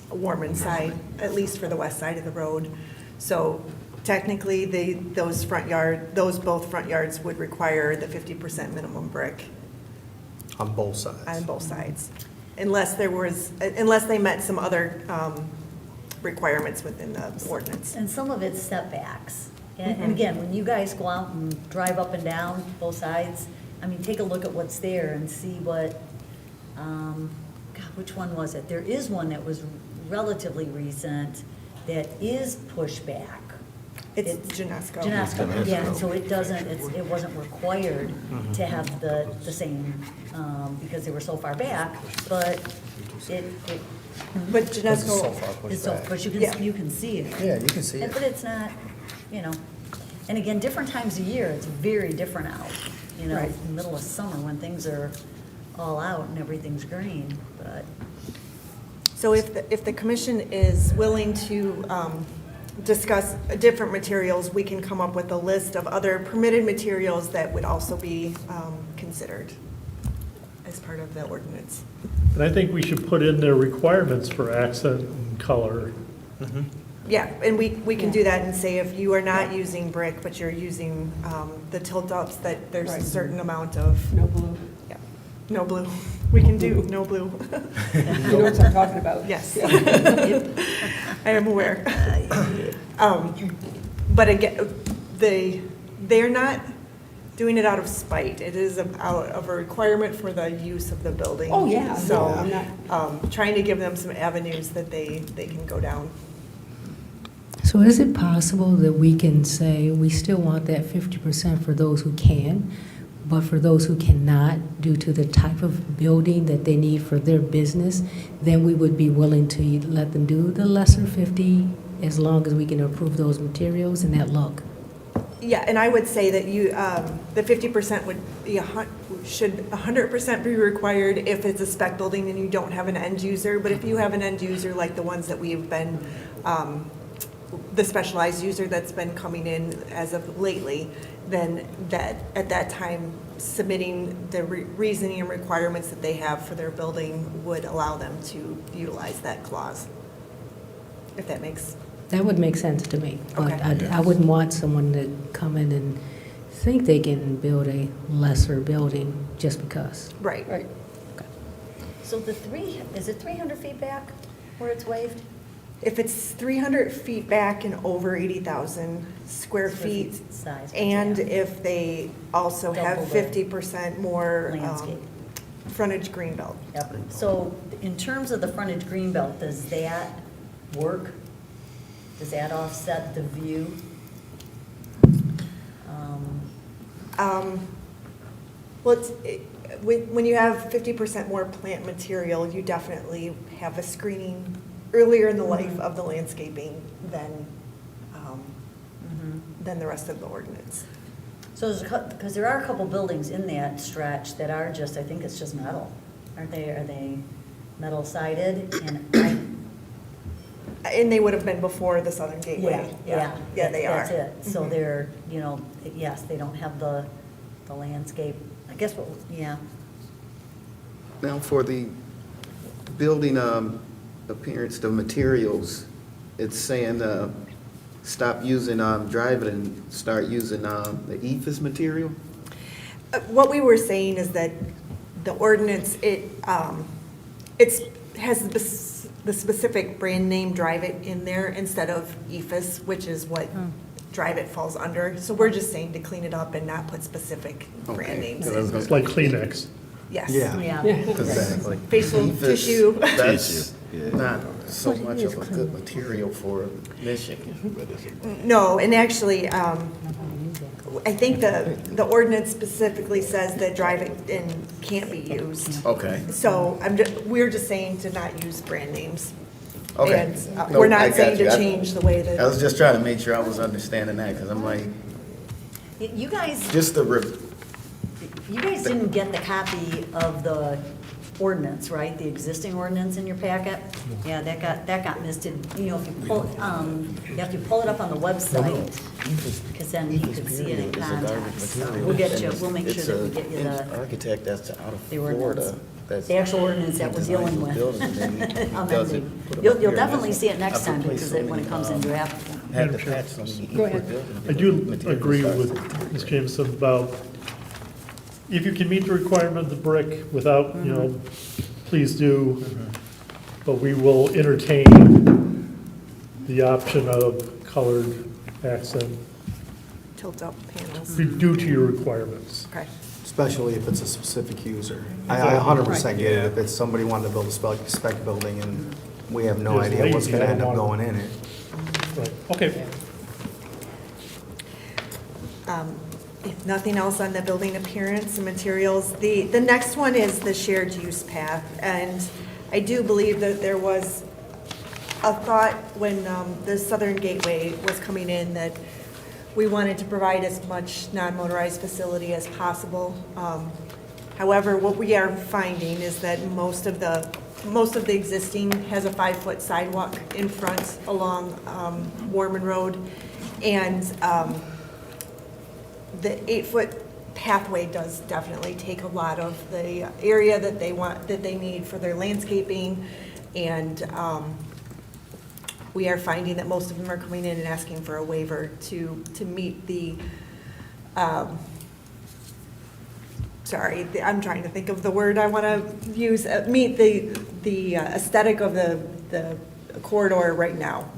Warman side, at least for the west side of the road. So technically, those both front yards would require the 50% minimum brick On both sides. on both sides, unless they met some other requirements within the ordinance. And some of it's setbacks. And again, when you guys go out and drive up and down both sides, I mean, take a look at what's there and see what, God, which one was it? There is one that was relatively recent that is pushback. It's Genesco. Genesco, yeah, and so it wasn't required to have the same, because they were so far back, but But Genesco, but Yeah. you can see it. Yeah, you can see it. But it's not, you know, and again, different times of year, it's very different out. You know, Right. in the middle of summer when things are all out and everything's green, but. so if the commission is willing to discuss different materials, we can come up with a list of other permitted materials that would also be considered as part of the ordinance. And I think we should put in their requirements for accent and color. Yeah, and we can do that and say if you are not using brick, but you're using the tilt-ups, that there's a Right. certain amount of, No blue. yeah, no blue. We can do no blue. You know what I'm talking about? Yes. I am aware. But again, they're not doing it out of spite. It is out of a requirement for the use of the building. Oh, yeah. So, No, I'm not- trying to give them some avenues that they can go down. So is it possible that we can say we still want that 50% for those who can, but for those who cannot, due to the type of building that they need for their business, then we would be willing to let them do the lesser 50 as long as we can approve those materials and that look? Yeah, and I would say that the 50% would be should 100% be required if it's a spec building and you don't have an end user. But if you have an end user like the ones that we've been, the specialized user that's been coming in as of lately, then at that time, submitting the reasoning and requirements that they have for their building would allow them to utilize that clause, if that makes. That would make sense to me, but Okay. I wouldn't want someone to come in and think they can build a lesser building just because. Right. Right. So is it 300 feet back where it's waived? If it's 300 feet back and over 80,000 square feet, Size. and yeah. if they also have Double the 50% more landscape. frontage greenbelt. Yep. So in terms of the frontage greenbelt, does that work? Does that offset the view? Well, when you have 50% more plant material, you definitely have a screening earlier in the life of the landscaping than the rest of the ordinance. So because there are a couple buildings in that stretch that are just, I think it's just metal. Aren't they, are they metal sided? And they would have been before the Southern Gateway. Yeah, they are. That's it. So they're, yes, they don't have the landscape, I guess, yeah. Now, for the building appearance, the materials, it's saying stop using driving and start using the ephes material? What we were saying is that the ordinance, it has the specific brand name Drive It in there instead of ephes, which is what Drive It falls under. So we're just saying to clean it up and not put specific brand names in. It's like Kleenex. Yes. Yeah. Exactly. Facial tissue. That's not so much of a good material for Michigan. No, and actually, I think the ordinance specifically says that Drive It in can't be used. Okay. So we're just saying to not use brand names. Okay. And No, we're I not got saying you. to change the way that. I was just trying to make sure I was understanding that, because I'm like, You guys, just you guys didn't get the copy of the ordinance, right? The existing ordinance in your packet? Yeah, that got missed. If you pull, you have to pull it up on the website, because then you can see it in context. So we'll get you, we'll make sure that we get you the architect that's out of the Florida. ordinance. That's The actual ordinance that we're dealing with. You'll definitely see it next time, because when it comes in draft. Madam Chair. Go ahead. I do agree with Ms. Jameson about if you can meet the requirement of the brick without, please do. But we will entertain the option of colored accent Tilt up panels. due to your requirements. Okay. Especially if it's a specific user. I 100% get it. If it's somebody wanting to build a spec building and we have no Just idea what's lazy, going I to end don't up want going in it. Right. Okay. If nothing else on the building appearance and materials, the next one is the shared use path. And I do believe that there was a thought when the Southern Gateway was coming in that we wanted to provide as much non-motorized facility as possible. However, what we are finding is that most of the existing has a 5-foot sidewalk in front along Warman Road. And the 8-foot pathway does definitely take a lot of the area that they need for their landscaping. And we are finding that most of them are coming in and asking for a waiver to meet the, I'm trying to think of the word I want to use, meet the aesthetic of the corridor right now.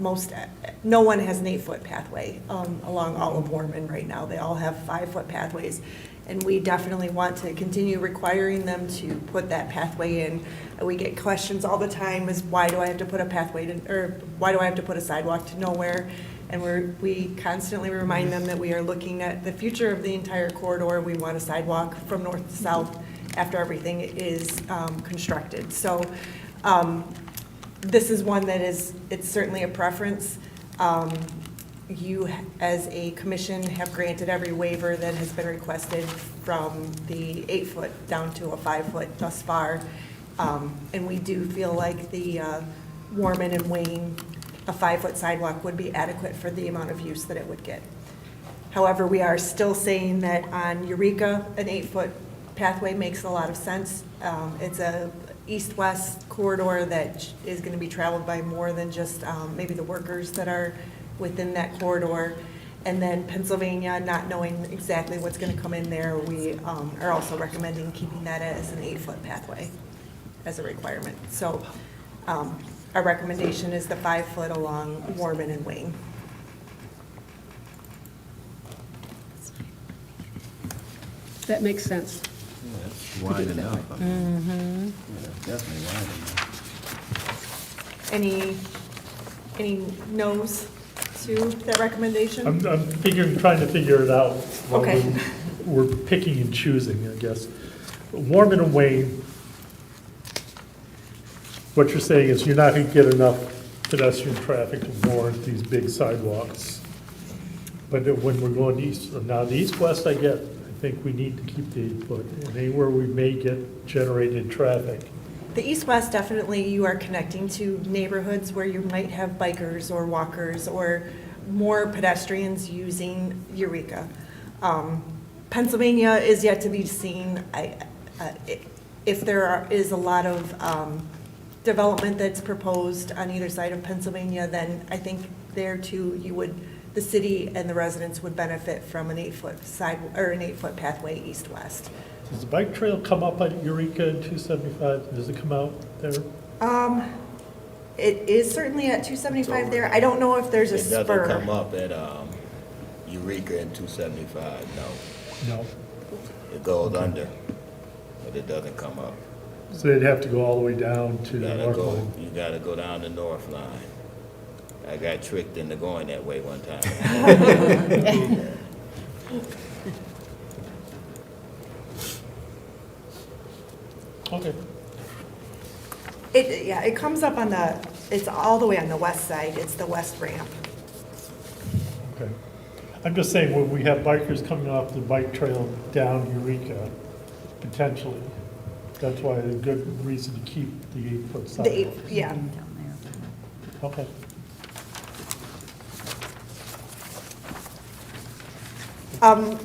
No one has an 8-foot pathway along all of Warman right now. They all have 5-foot pathways. And we definitely want to continue requiring them to put that pathway in. We get questions all the time is why do I have to put a pathway or why do I have to put a sidewalk to nowhere? And we constantly remind them that we are looking at the future of the entire corridor. We want a sidewalk from north to south after everything is constructed. So this is one that it's certainly a preference. You, as a commission, have granted every waiver that has been requested from the 8-foot down to a 5-foot thus far. And we do feel like the Warman and Wayne, a 5-foot sidewalk would be adequate for the amount of use that it would get. However, we are still saying that on Eureka, an 8-foot pathway makes a lot of sense. It's a east-west corridor that is going to be traveled by more than just maybe the workers that are within that corridor. And then Pennsylvania, not knowing exactly what's going to come in there, we are also recommending keeping that as an 8-foot pathway as a requirement. So our recommendation is the 5-foot along Warman and Wayne. That makes sense. Wide enough. I mean, yeah, definitely wide enough. Any no's to that recommendation? I'm trying to figure it out. while Okay. We're picking and choosing, I guess. Warman and Wayne, what you're saying is you're not going to get enough pedestrian traffic to warrant these big sidewalks. But when we're going east, now the east-west I get, I think we need to keep the 8-foot. And anywhere we may get generated traffic, The east-west, definitely you are connecting to neighborhoods where you might have bikers or walkers or more pedestrians using Eureka. Pennsylvania is yet to be seen. If there is a lot of development that's proposed on either side of Pennsylvania, then I think there too, the city and the residents would benefit from an 8-foot side, or an 8-foot pathway east-west. does the bike trail come up at Eureka and 275? Does it come out there? It is certainly at 275 there. I don't know if there's a It doesn't spur. come up at Eureka and 275, no. No. It goes under, but it doesn't come up. So they'd have to go all the way down to You the gotta north go, line. you gotta go down the north line. I got tricked into going that way one time. Okay. It comes up on it's all the way on the west side. It's the west ramp. Okay. I'm just saying, when we have bikers coming off the bike trail down Eureka, potentially, that's why a good reason to keep the 8-foot The eight, sidewalks. yeah. Okay.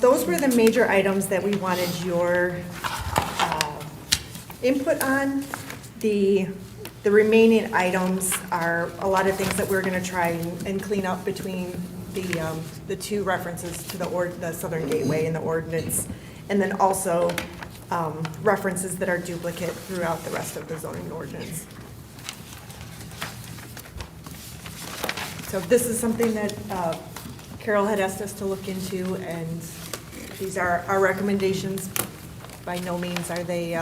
Those were the major items that we wanted your input on. The remaining items are a lot of things that we're going to try and clean up between the two references to the Southern Gateway and the ordinance, and then also references that are duplicate throughout the rest of the zoning ordinance. So this is something that Carol had asked us to look into, and these are our recommendations. By no means are they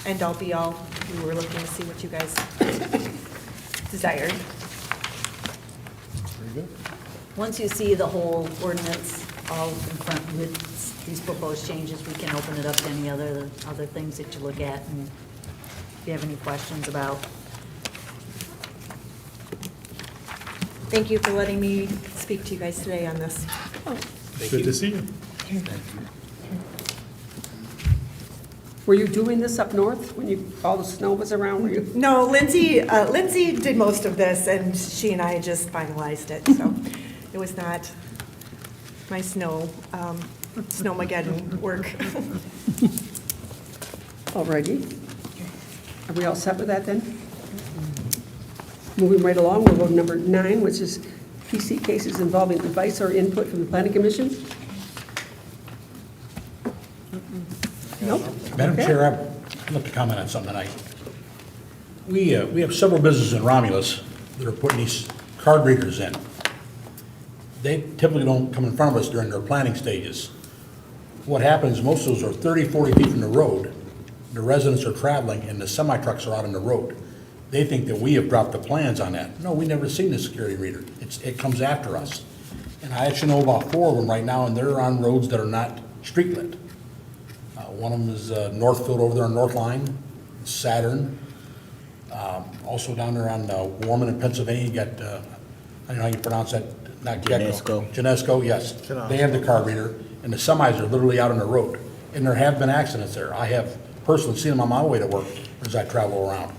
end all be all. We were looking to see what you guys desired. Very good. Once you see the whole ordinance all in front with these proposed changes, we can open it up to any other things that you look at, and if you have any questions about. Thank you for letting me speak to you guys today on this. Good to see you. Were you doing this up north when all the snow was around? Were you? No, Lindsay did most of this, and she and I just finalized it, so it was not my snowmageddon work. Alrighty. Are we all set with that then? Moving right along, we'll go to number 9, which is PC cases involving advice or input from the planning commission. Nope. Madam Okay. Chair, I'd like to comment on something tonight. We have several businesses in Romulus that are putting these card readers in. They typically don't come in front of us during their planning stages. What happens, most of those are 30, 40 feet from the road. The residents are traveling and the semi-trucks are out on the road. They think that we have dropped the plans on that. No, we never seen the security reader. It comes after us. And I actually know about 4 of them right now, and they're on roads that are not street lit. One of them is Northfield over there on North Line, Saturn. Also down there on Warman in Pennsylvania, you got, I don't know how you pronounce that, not Gecko. Genesco, yes. They have the card reader, and the semis are literally out on the road. And there have been accidents there. I have personally seen them on my way to work as I travel around.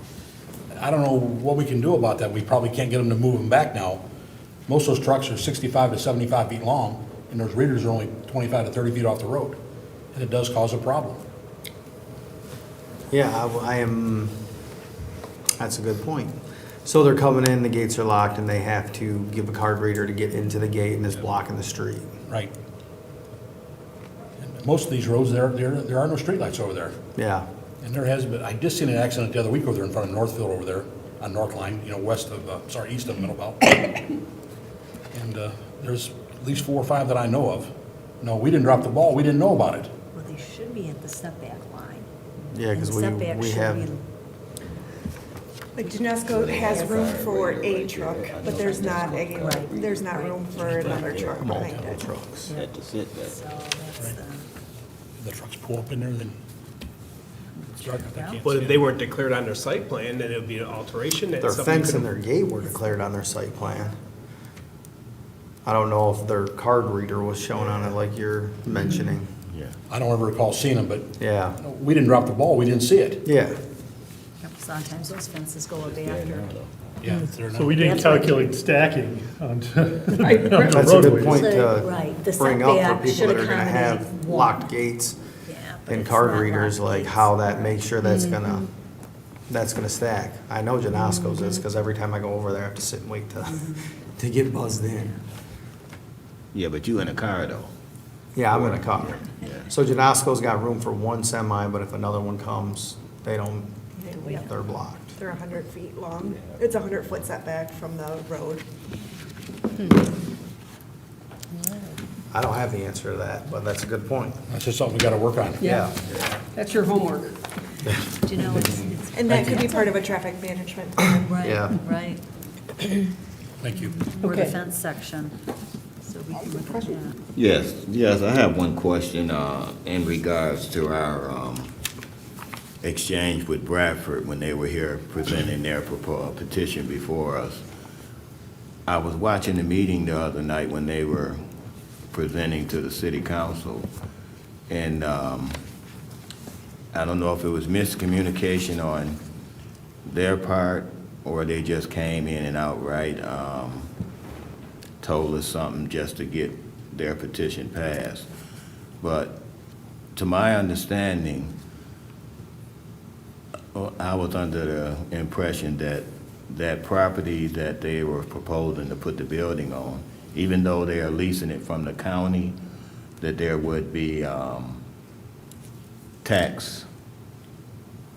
I don't know what we can do about that. We probably can't get them to move them back now. Most of those trucks are 65 to 75 feet long, and those readers are only 25 to 30 feet off the road, and it does cause a problem. Yeah, I am, that's a good point. So they're coming in, the gates are locked, and they have to give a card reader to get into the gate, and it's blocking the street. Right. And most of these roads, there are no streetlights over there. Yeah. And there has been, I just seen an accident the other week over there in front of Northfield over there, on North Line, east of Middle Belt. And there's at least 4 or 5 that I know of. No, we didn't drop the ball, we didn't know about it. Well, they should be at the setback line. Yeah, because And setback we should have, be- Like Genesco has room for a truck, but there's not room for another truck behind multiple it. trucks. So that's the. The trucks pull up in there, then start, they can't But see if it. they weren't declared on their site plan, then it would be an alteration. That's Their something you fence and could've- their gate were declared on their site plan. I don't know if their card reader was shown on it like you're mentioning. Yeah. I don't ever recall seeing them, but Yeah, we didn't drop the ball, we didn't see it. yeah. Yep, sometimes those fences go up after. Yeah, they're So not. we didn't That's what- calculate stacking onto Right. onto That's a good roadways. point So, to right, the bring up setback for people should that are gonna have accommodate one. locked gates Yeah, but and it's card not readers, locked like gates. how that makes sure that's gonna stack. I know Janasco's is, because every time I go over there, I have to sit and wait to get buzzed in. Yeah, but you in a car though. Yeah, I'm in a car. So Janasco's got room for one semi, but if another one comes, they're blocked. They're 100 feet long. It's a 100-foot setback from the road. I don't have the answer to that, but that's a good point. That's just something we gotta work on. Yeah, that's your homework. Do you know, it's, And that could be part of a traffic management plan. right, Yeah. right, Thank you. or the Okay. fence section. So we can look at that. Yes, I have one question in regards to our exchange with Bradford when they were here presenting their petition before us. I was watching the meeting the other night when they were presenting to the city council, and I don't know if it was miscommunication on their part, or they just came in and outright told us something just to get their petition passed. But to my understanding, I was under the impression that that property that they were proposing to put the building on, even though they are leasing it from the county, that there would be tax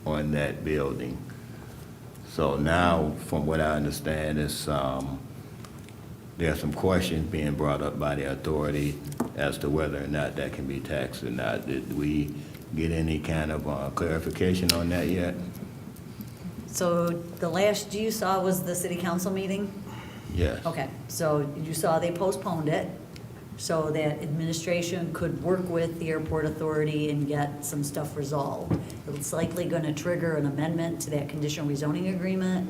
on that building. So now, from what I understand, is there are some questions being brought up by the authority as to whether or not that can be taxed or not. Did we get any kind of clarification on that yet? So the last you saw was the city council meeting? Yes. Okay, so you saw they postponed it so that administration could work with the airport authority and get some stuff resolved. It's likely gonna trigger an amendment to that conditional rezoning agreement,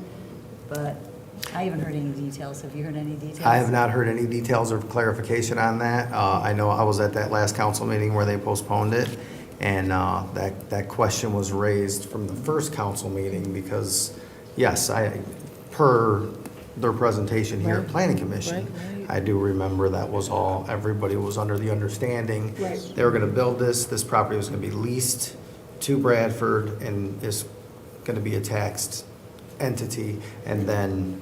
but I haven't heard any details. Have you heard any details? I have not heard any details or clarification on that. I know I was at that last council meeting where they postponed it, and that question was raised from the first council meeting because, yes, per their presentation here at Planning Commission, I do remember that was all, everybody was under the understanding they were gonna build this property was gonna be leased to Bradford and is gonna be a taxed entity, and then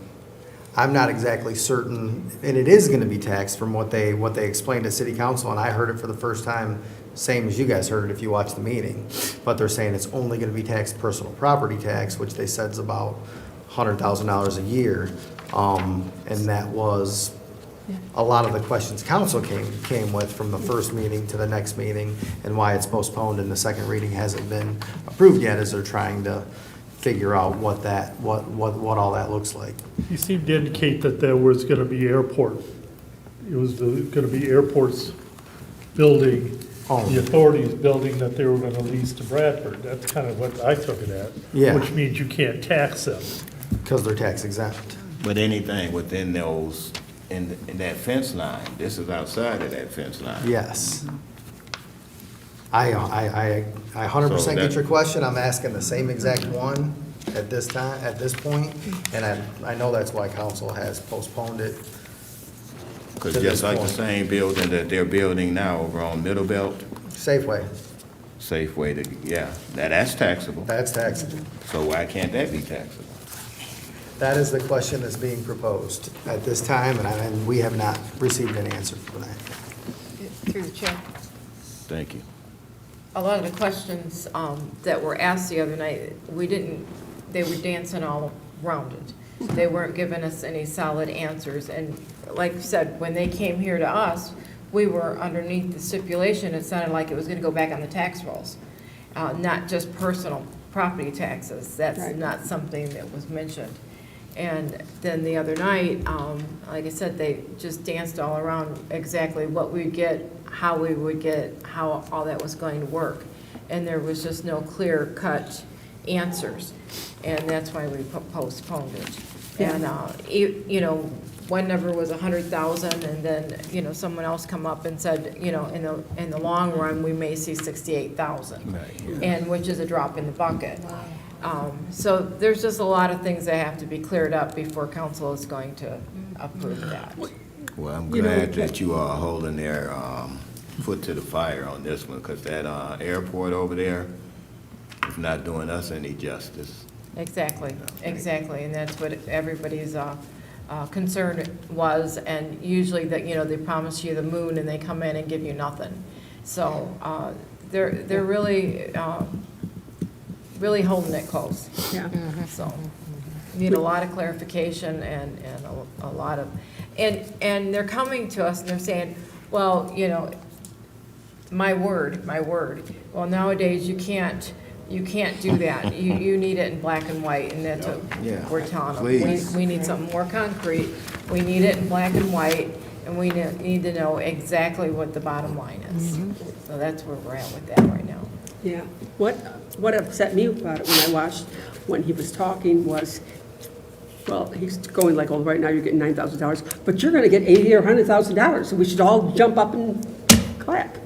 I'm not exactly certain, and it is gonna be taxed from what they explained to city council, and I heard it for the first time, same as you guys heard it if you watched the meeting, but they're saying it's only gonna be taxed personal property tax, which they said is about $100,000 a year, and that was a lot of the questions council came with from the first meeting to the next meeting, and why it's postponed and the second reading hasn't been approved yet, as they're trying to figure out what all that looks like. You seemed to indicate that there was gonna be airport. It was gonna be airport's building, the authority's building that they were gonna lease to Bradford. That's kind of what I took it at. Yeah. Which means you can't tax them. Because they're tax exempt. But anything within those, in that fence line, this is outside of that fence line. Yes. I 100% get your question. I'm asking the same exact one at this time, at this point, and I know that's why council has postponed it Because to this just like the point. same building that they're building now over on Middle Belt, Safeway, Safeway, yeah, now that's taxable. that's taxable. So why can't that be taxable? That is the question that's being proposed at this time, and we have not received an answer for that. Through the chair. Thank you. A lot of the questions that were asked the other night, they were dancing all around it. They weren't giving us any solid answers. And like I said, when they came here to us, we were underneath the stipulation. It sounded like it was going to go back on the tax rolls, not just personal property taxes. That's Right. not something that was mentioned. And then the other night, like I said, they just danced all around exactly what we'd get, how we would get, how all that was going to work. And there was just no clear-cut answers. And that's why we postponed it. And, one number was 100,000, and then, someone else come up and said, in the long run, we may see 68,000. Right. And which is a drop in the bucket. So there's just a lot of things that have to be cleared up before council is going to approve that. Well, I'm glad that you are holding their foot to the fire on this one, because that airport over there is not doing us any justice. Exactly, and that's what everybody's concern was, and usually that, they promise you the moon and they come in and give you nothing. So they're really, really holding it close. Yeah. So, need a lot of clarification and a lot of, and they're coming to us and they're saying, well, my word. Well, nowadays, you can't do that. You need it in black and white, and that's what Yeah, we're telling them. please. We need something more concrete. We need it in black and white, and we need to know exactly what the bottom line is. So that's where we're at with that right now. Yeah. What upset me about it when he was talking was, well, he's going like, oh, right now you're getting $9,000, but you're going to get $80,000 or $100,000, so we should all jump up and clap.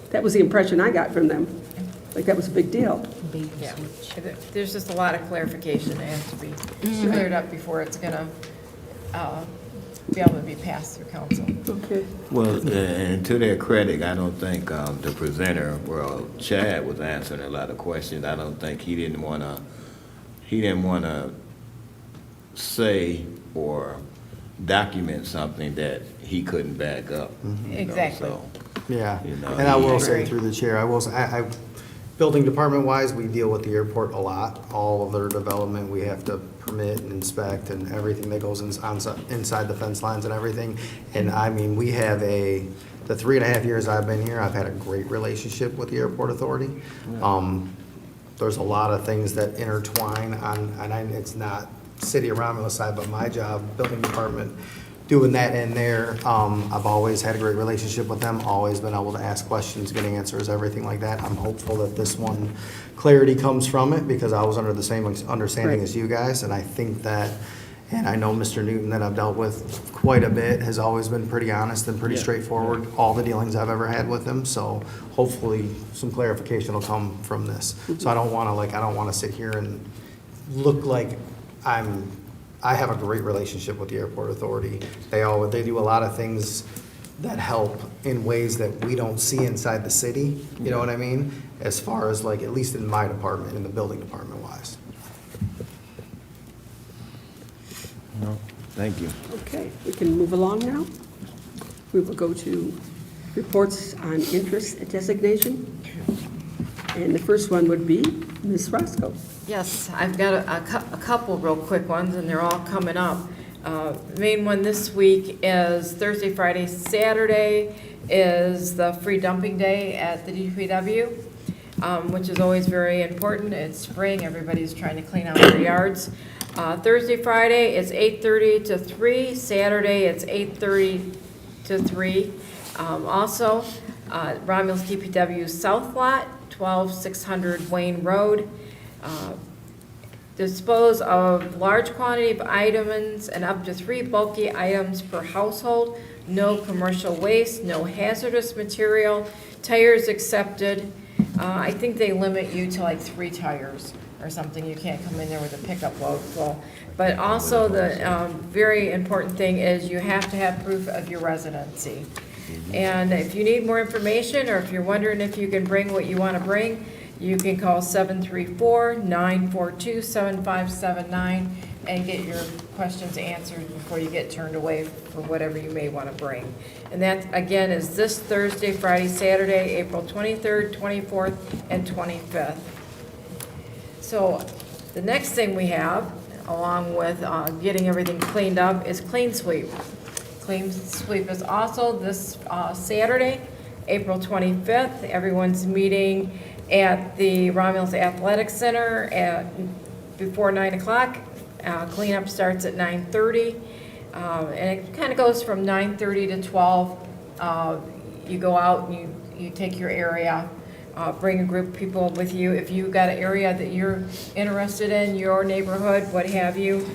That was the impression I got from them. Like that was a big deal. Yeah. There's just a lot of clarification that has to be cleared up before it's gonna be able to be passed through council. Okay. Well, and to their credit, I don't think the presenter, well, Chad was answering a lot of questions. I don't think he didn't want to say or document something that he couldn't back up. Exactly. So, Yeah, You and I will I say agree. through the chair, building department wise, we deal with the airport a lot. All of their development, we have to permit and inspect and everything that goes inside the fence lines and everything. And I mean, we have the 3.5 years I've been here, I've had a great relationship with the airport authority. There's a lot of things that intertwine it's not city of Romulus side, but my job, building department, doing that in there. I've always had a great relationship with them, always been able to ask questions, get answers, everything like that. I'm hopeful that this one, clarity comes from it, because I was under the same understanding as you guys, and I think that, and I know Mr. Newton that I've dealt with quite a bit, has always been pretty honest and pretty straightforward, all the dealings I've ever had with him, so hopefully some clarification will come from this. So I don't want to sit here and look like I have a great relationship with the airport authority. They do a lot of things that help in ways that we don't see inside the city, you know what I mean? As far as like, at least in my department, in the building department wise. no, thank you. Okay, we can move along now. We will go to reports on interest designation. And the first one would be Ms. Roscoe. Yes, I've got a couple real quick ones, and they're all coming up. Main one this week is Thursday, Friday, Saturday is the free dumping day at the DPW, which is always very important. It's spring, everybody's trying to clean out their yards. Thursday, Friday, it's 8:30 to 3. Saturday, it's 8:30 to 3. Also, Romulus DPW South Lot, 12600 Wayne Road. Dispose of large quantity of items and up to 3 bulky items per household. No commercial waste, no hazardous material, tires accepted. I think they limit you to like 3 tires or something. You can't come in there with a pickup load full. But also the very important thing is you have to have proof of your residency. And if you need more information, or if you're wondering if you can bring what you want to bring, you can call 734-942-7579 and get your questions answered before you get turned away for whatever you may want to bring. And that, again, is this Thursday, Friday, Saturday, April 23rd, 24th, and 25th. So the next thing we have, along with getting everything cleaned up, is Clean Sweep. Clean Sweep is also this Saturday, April 25th. Everyone's meeting at the Romulus Athletic Center before 9 o'clock. Cleanup starts at 9:30, and it kind of goes from 9:30 to 12. You go out and you take your area, bring a group of people with you. If you've got an area that you're interested in, your neighborhood, what have you,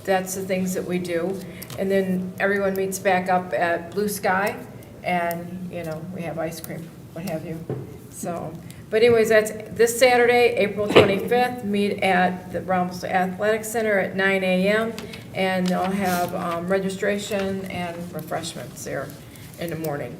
that's the things that we do. And then everyone meets back up at Blue Sky, and, we have ice cream, what have you. So, but anyways, that's this Saturday, April 25th, meet at the Romulus Athletic Center at 9 a.m., and they'll have registration and refreshments there in the morning.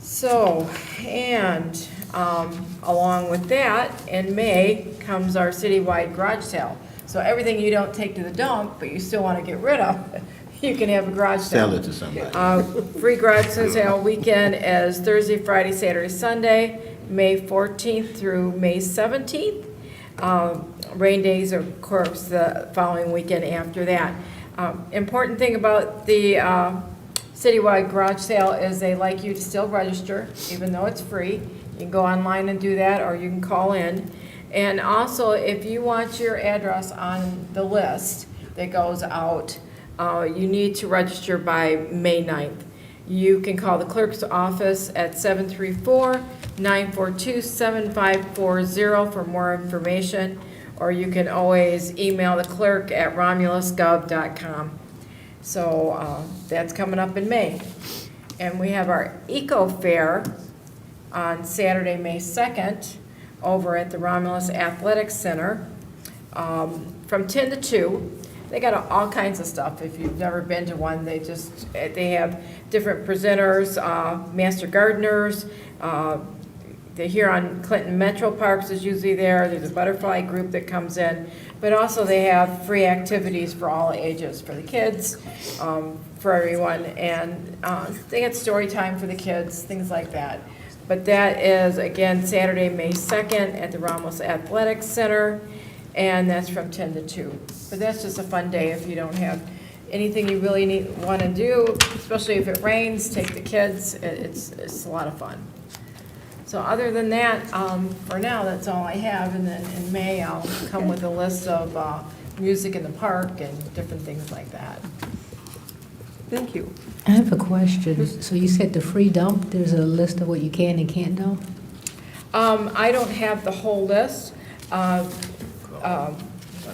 So, and along with that, in May comes our citywide garage sale. So everything you don't take to the dump, but you still want to get rid of, you can have a garage sale. Sell it to somebody. Free garage sale weekend is Thursday, Friday, Saturday, Sunday, May 14th through May 17th. Rain days are, of course, the following weekend after that. Important thing about the citywide garage sale is they like you to still register, even though it's free. You can go online and do that, or you can call in. And also, if you want your address on the list that goes out, you need to register by May 9th. You can call the clerk's office at 734-942-7540 for more information, or you can always email the clerk at romulusgov.com. So that's coming up in May. And we have our Eco Fair on Saturday, May 2nd, over at the Romulus Athletic Center from 10 to 2. They got all kinds of stuff. If you've never been to one, they have different presenters, master gardeners. They're here on Clinton Metro Parks is usually there. There's a butterfly group that comes in. But also they have free activities for all ages, for the kids, for everyone. And they got story time for the kids, things like that. But that is, again, Saturday, May 2nd at the Romulus Athletic Center, and that's from 10 to 2. But that's just a fun day if you don't have anything you really want to do, especially if it rains, take the kids. It's a lot of fun. So other than that, for now, that's all I have. And then in May, I'll come with a list of music in the park and different things like that. Thank you. I have a question. So you said the free dump, there's a list of what you can and can't dump? I don't have the whole list. Let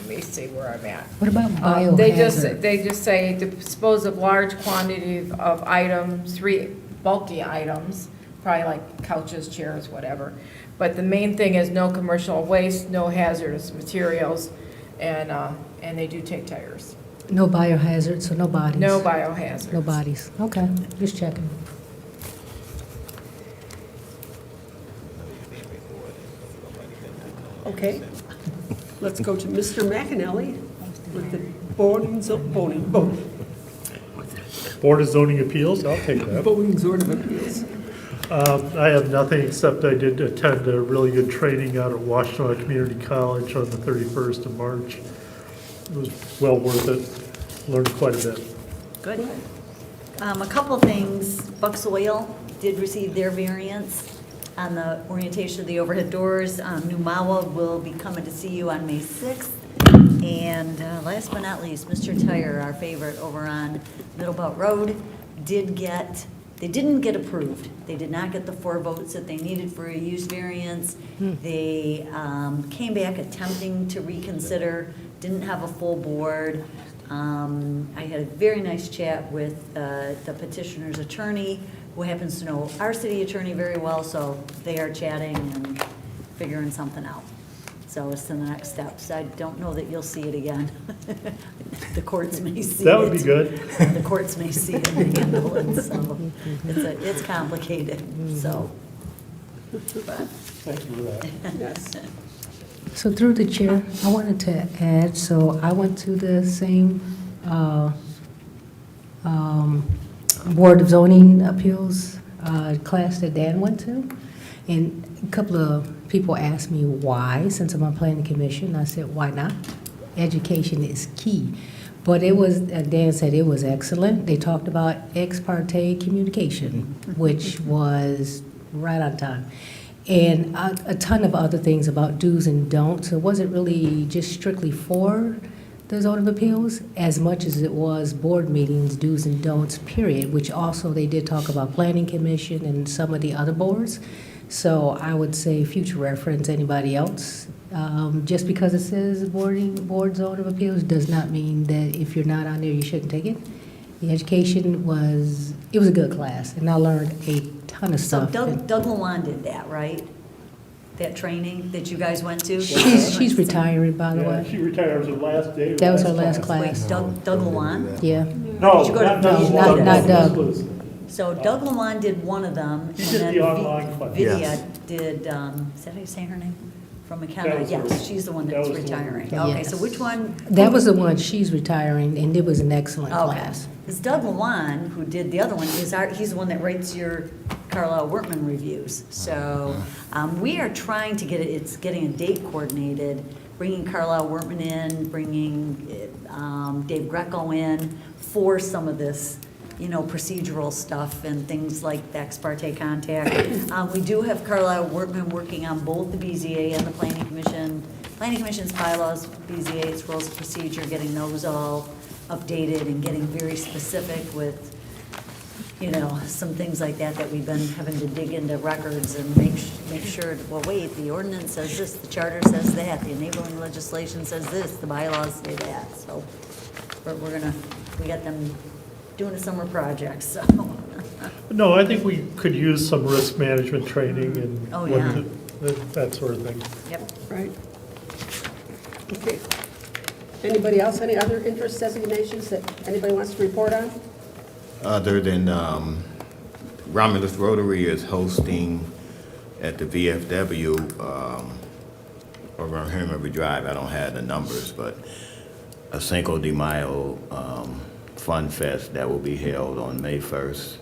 me see where I'm at. What about biohazard? They just say dispose of large quantity of items, 3 bulky items, probably like couches, chairs, whatever. But the main thing is no commercial waste, no hazardous materials, and they do take tires. No biohazard, so no bodies? No biohazards. No bodies. Okay, just checking. Okay. Let's go to Mr. McAnally with the Board of Zoning Appeals, I'll take that. Board of Appeals. I have nothing except I did attend a really good training out at Washtenaw Community College on the 31st of March. It was well worth it. Learned quite a bit. Good. A couple of things. Bucks Oil did receive their variance on the orientation of the overhead doors. Numawa will be coming to see you on May 6th. And last but not least, Mr. Tire, our favorite over on Middlebelt Road, they didn't get approved. They did not get the 4 votes that they needed for a use variance. They came back attempting to reconsider, didn't have a full board. I had a very nice chat with the petitioner's attorney, who happens to know our city attorney very well, so they are chatting and figuring something out. So it's the next steps. I don't know that you'll see it again. The courts may see it. That would be good. The courts may see it and handle it, so it's complicated, so. But Thank you for that. Yes. So through the chair, I wanted to add, so I went to the same Board of Zoning Appeals class that Dan went to. And a couple of people asked me why, since I'm on planning commission. I said, why not? Education is key. But it was, Dan said it was excellent. They talked about ex parte communication, which was right on time. And a ton of other things about do's and don'ts. It wasn't really just strictly for the zoning appeals as much as it was board meetings, do's and don'ts, period, which also they did talk about planning commission and some of the other boards. So I would say future reference, anybody else. Just because it says board zone of appeals does not mean that if you're not on there, you shouldn't take it. The education was a good class, and I learned a ton of So stuff. Doug Lewan did that, right? That training that you guys went to? She's retiring, by the Yeah, way. she retired, it was her last day. That was her last class. Wait, Doug Lewan? Yeah. No, Did you go to- not not Doug. Liz. So Doug Lewan did one of them. He and did then the online class. Vidya Yes. did, is that how you say her name? From That McKenna, was yes, her- she's the one that that's was the one. retiring. Yes. Okay, so which one? That was the one, she's retiring, and it was an excellent Okay. class. Because Doug Lewan, who did the other one, he's the one that writes your Carlisle Workman reviews. So we are trying to it's getting a date coordinated, bringing Carlisle Workman in, bringing Dave Greco in for some of this, procedural stuff and things like the ex parte contact. We do have Carlisle Workman working on both the BZA and the Planning Commission. Planning Commission's bylaws, BZA's rules of procedure, getting those all updated and getting very specific with, some things like that we've been having to dig into records and make sure, well, wait, the ordinance says this, the charter says that, the enabling legislation says this, the bylaws say that. So we got them doing a summer project, so. No, I think we could use some risk management training and Oh, what yeah. that sort of thing. Yep. Right. Okay. Anybody else, any other interest designations that anybody wants to report on? Other than Romulus Rotary is hosting at the VFW over on Herman River Drive. I don't have the numbers, but a Cinco de Mayo Fun Fest that will be held on May 1st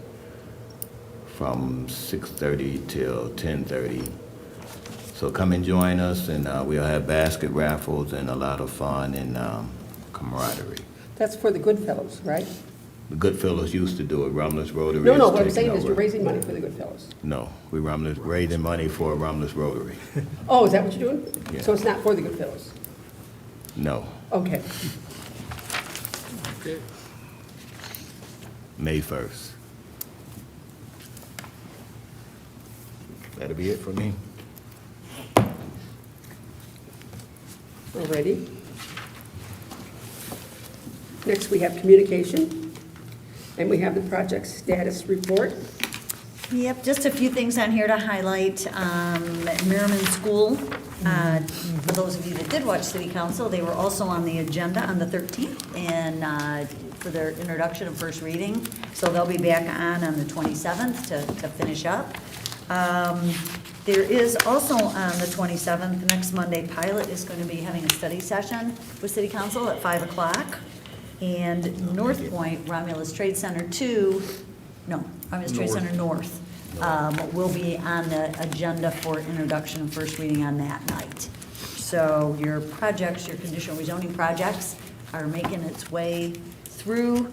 from 6:30 till 10:30. So come and join us, and we'll have basket raffles and a lot of fun and camaraderie. That's for the Goodfellows, right? The Goodfellows used to do it. Romulus Rotary No, is what I'm taking saying is over. you're raising money for the Goodfellows. No, we raising money for Romulus Rotary. Oh, is that what you're doing? Yeah. So it's not for the Goodfellows? No, Okay. May 1st. That'll be it for me. Already. Next, we have communication, and we have the project status report. Yep, just a few things on here to highlight. Merriman School, for those of you that did watch City Council, they were also on the agenda on the 13th and for their introduction and first reading. So they'll be back on the 27th to finish up. There is also on the 27th, next Monday, Pilot is going to be having a study session with City Council at 5 o'clock. And North Point, Romulus Trade Center 2, no, Romulus Trade Center North, will be on the agenda for introduction and first reading on that night. So your projects, your conditional rezoning projects are making its way through.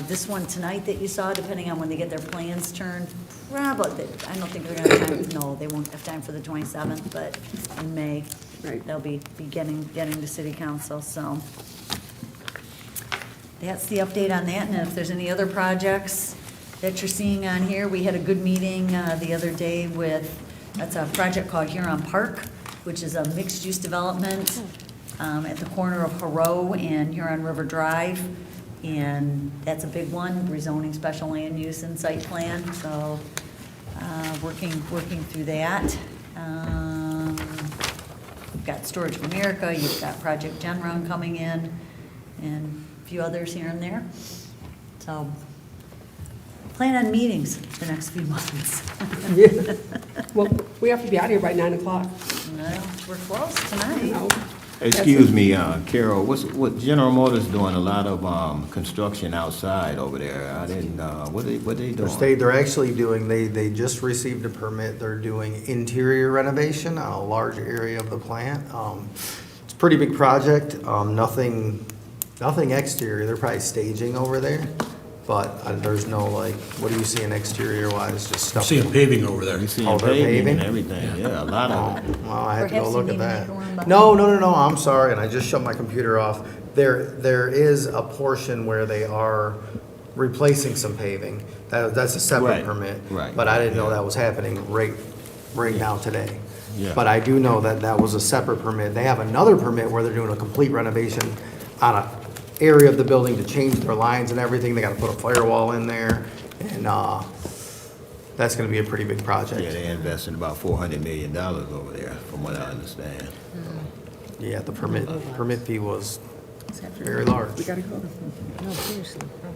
This one tonight that you saw, depending on when they get their plans turned, probably, I don't think they're gonna have time, no, they won't have time for the 27th, but in May, they'll be getting to City Council, so. That's the update on that, and if there's any other projects that you're seeing on here, we had a good meeting the other day that's a project called Huron Park, which is a mixed-use development at the corner of Haro and Huron River Drive. And that's a big one, rezoning special land use and site plan, so working through that. You've got Storage of America, you've got Project Genron coming in, and a few others here and there. So plan on meetings the next few months. Well, we have to be out of here by 9 o'clock. Well, we're close tonight. No. Excuse me, Carol, what General Motors doing a lot of construction outside over there? I didn't, what they doing? They're actually doing, they just received a permit, they're doing interior renovation on a large area of the plant. It's a pretty big project, nothing exterior, they're probably staging over there, but there's no like, what do you see in exterior wise, just stuff? Seeing paving over there. You see Oh, they're paving and paving? everything, yeah, a lot of it. Well, I have to go Perhaps you look need at to that. make a one behind. No, I'm sorry, and I just shut my computer off. There is a portion where they are replacing some paving. That's a separate Right, permit. right. But I didn't know that was happening right now today. Yeah. But I do know that was a separate permit. They have another permit where they're doing a complete renovation on a area of the building to change their lines and everything. They gotta put a firewall in there, and, that's gonna be a pretty big project. Yeah, they invested about $400 million over there, from what I understand. Yeah, the permit fee was very large. We gotta go. No, seriously, how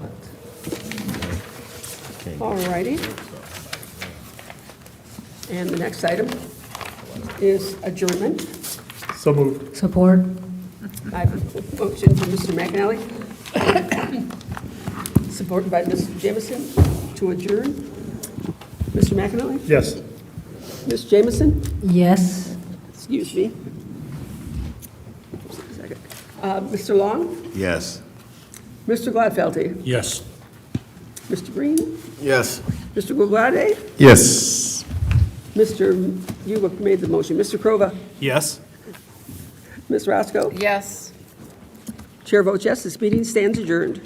about? All righty. And the next item is adjournment. So moved. Support? I have a motion from Mr. McAnally, supported by Mr. Jamison, to adjourn. Mr. McAnally? Yes. Ms. Jamison? Yes. Excuse me. Mr. Long? Yes. Mr. Gladfeldy? Yes. Mr. Green? Yes. Mr. Guglade? Yes. You made the motion. Mr. Crova? Yes? Ms. Roscoe? Yes. Chair votes yes, this meeting stands adjourned.